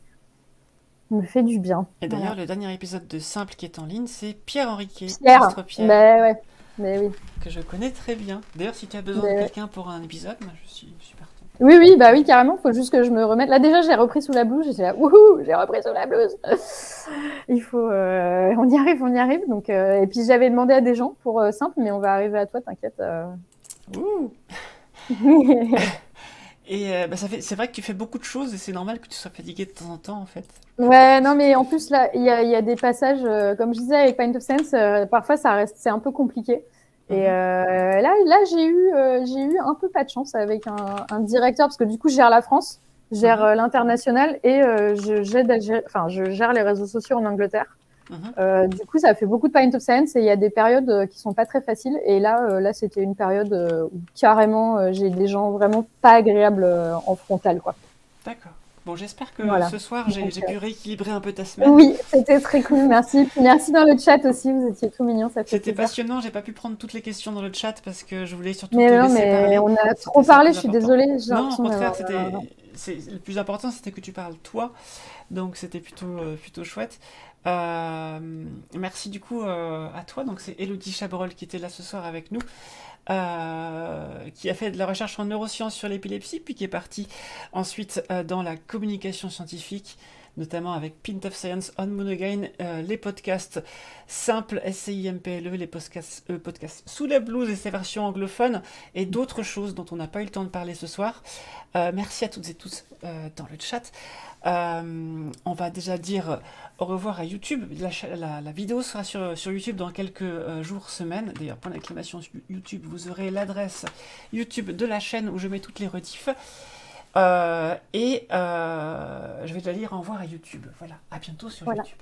me fait du bien. Et d'ailleurs, le dernier épisode de Simple qui est en ligne, c'est Pierre Henriquet, Pierre. Ministre Pierre, Ouais. Mais oui. que je connais très bien. D'ailleurs, si tu as besoin de quelqu'un pour un épisode, moi, je suis partant. Oui, carrément. Faut juste que je me remette. Là, déjà, j'ai repris Sous la blouse. J'étais là, wouhou, j'ai repris Sous la blouse. Il faut, on y arrive. Donc, et puis j'avais demandé à des gens pour Simple, mais on va arriver à toi, t'inquiète. Ouh. Et c'est vrai que tu fais beaucoup de choses et c'est normal que tu sois fatigué de temps en temps, en fait. Ouais, non, mais en plus, là, il y a des passages, comme je disais avec Pint of Sense, parfois c'est un peu compliqué. Et là, j'ai eu un peu pas de chance avec un directeur, parce que du coup, je gère la France, je gère l'international et je gère les réseaux sociaux en Angleterre. Du coup, ça fait beaucoup de Pint of Sense et il y a des périodes qui sont pas très faciles. Et là, c'était une période où carrément, j'ai des gens vraiment pas agréables en frontal, quoi. D'accord. Bon, j'espère que Voilà. ce soir, j'ai pu rééquilibrer un peu ta semaine. Oui, c'était très cool, merci. Merci dans le chat aussi, vous étiez tout mignons, ça fait C'était plaisir. passionnant, j'ai pas pu prendre toutes les questions dans le chat parce que je voulais surtout Mais te non, laisser parler. mais on a trop C'était ça le parlé, plus je suis important. désolée. J'ai Non, au l'impression contraire, d'avoir- le plus important, c'était que tu parles toi, donc c'était plutôt chouette. Merci du coup à toi, donc c'est Elodie Chabrol qui était là ce soir avec nous, qui a fait de la recherche en neurosciences sur l'épilepsie, puis qui est partie ensuite dans la communication scientifique, notamment avec Pint of Science, On Monogain, les podcasts simples, SCIMPLE, les podcasts Sous la blouse et ses versions anglophones, et d'autres choses dont on n'a pas eu le temps de parler ce soir. Merci à toutes et tous dans le chat. On va déjà dire au revoir à YouTube. La vidéo sera sur YouTube dans quelques jours, semaines. D'ailleurs, point d'exclamation sur YouTube, vous aurez l'adresse YouTube de la chaîne où je mets toutes les rediffs. Je vais déjà dire au revoir à YouTube. Voilà, à bientôt sur YouTube.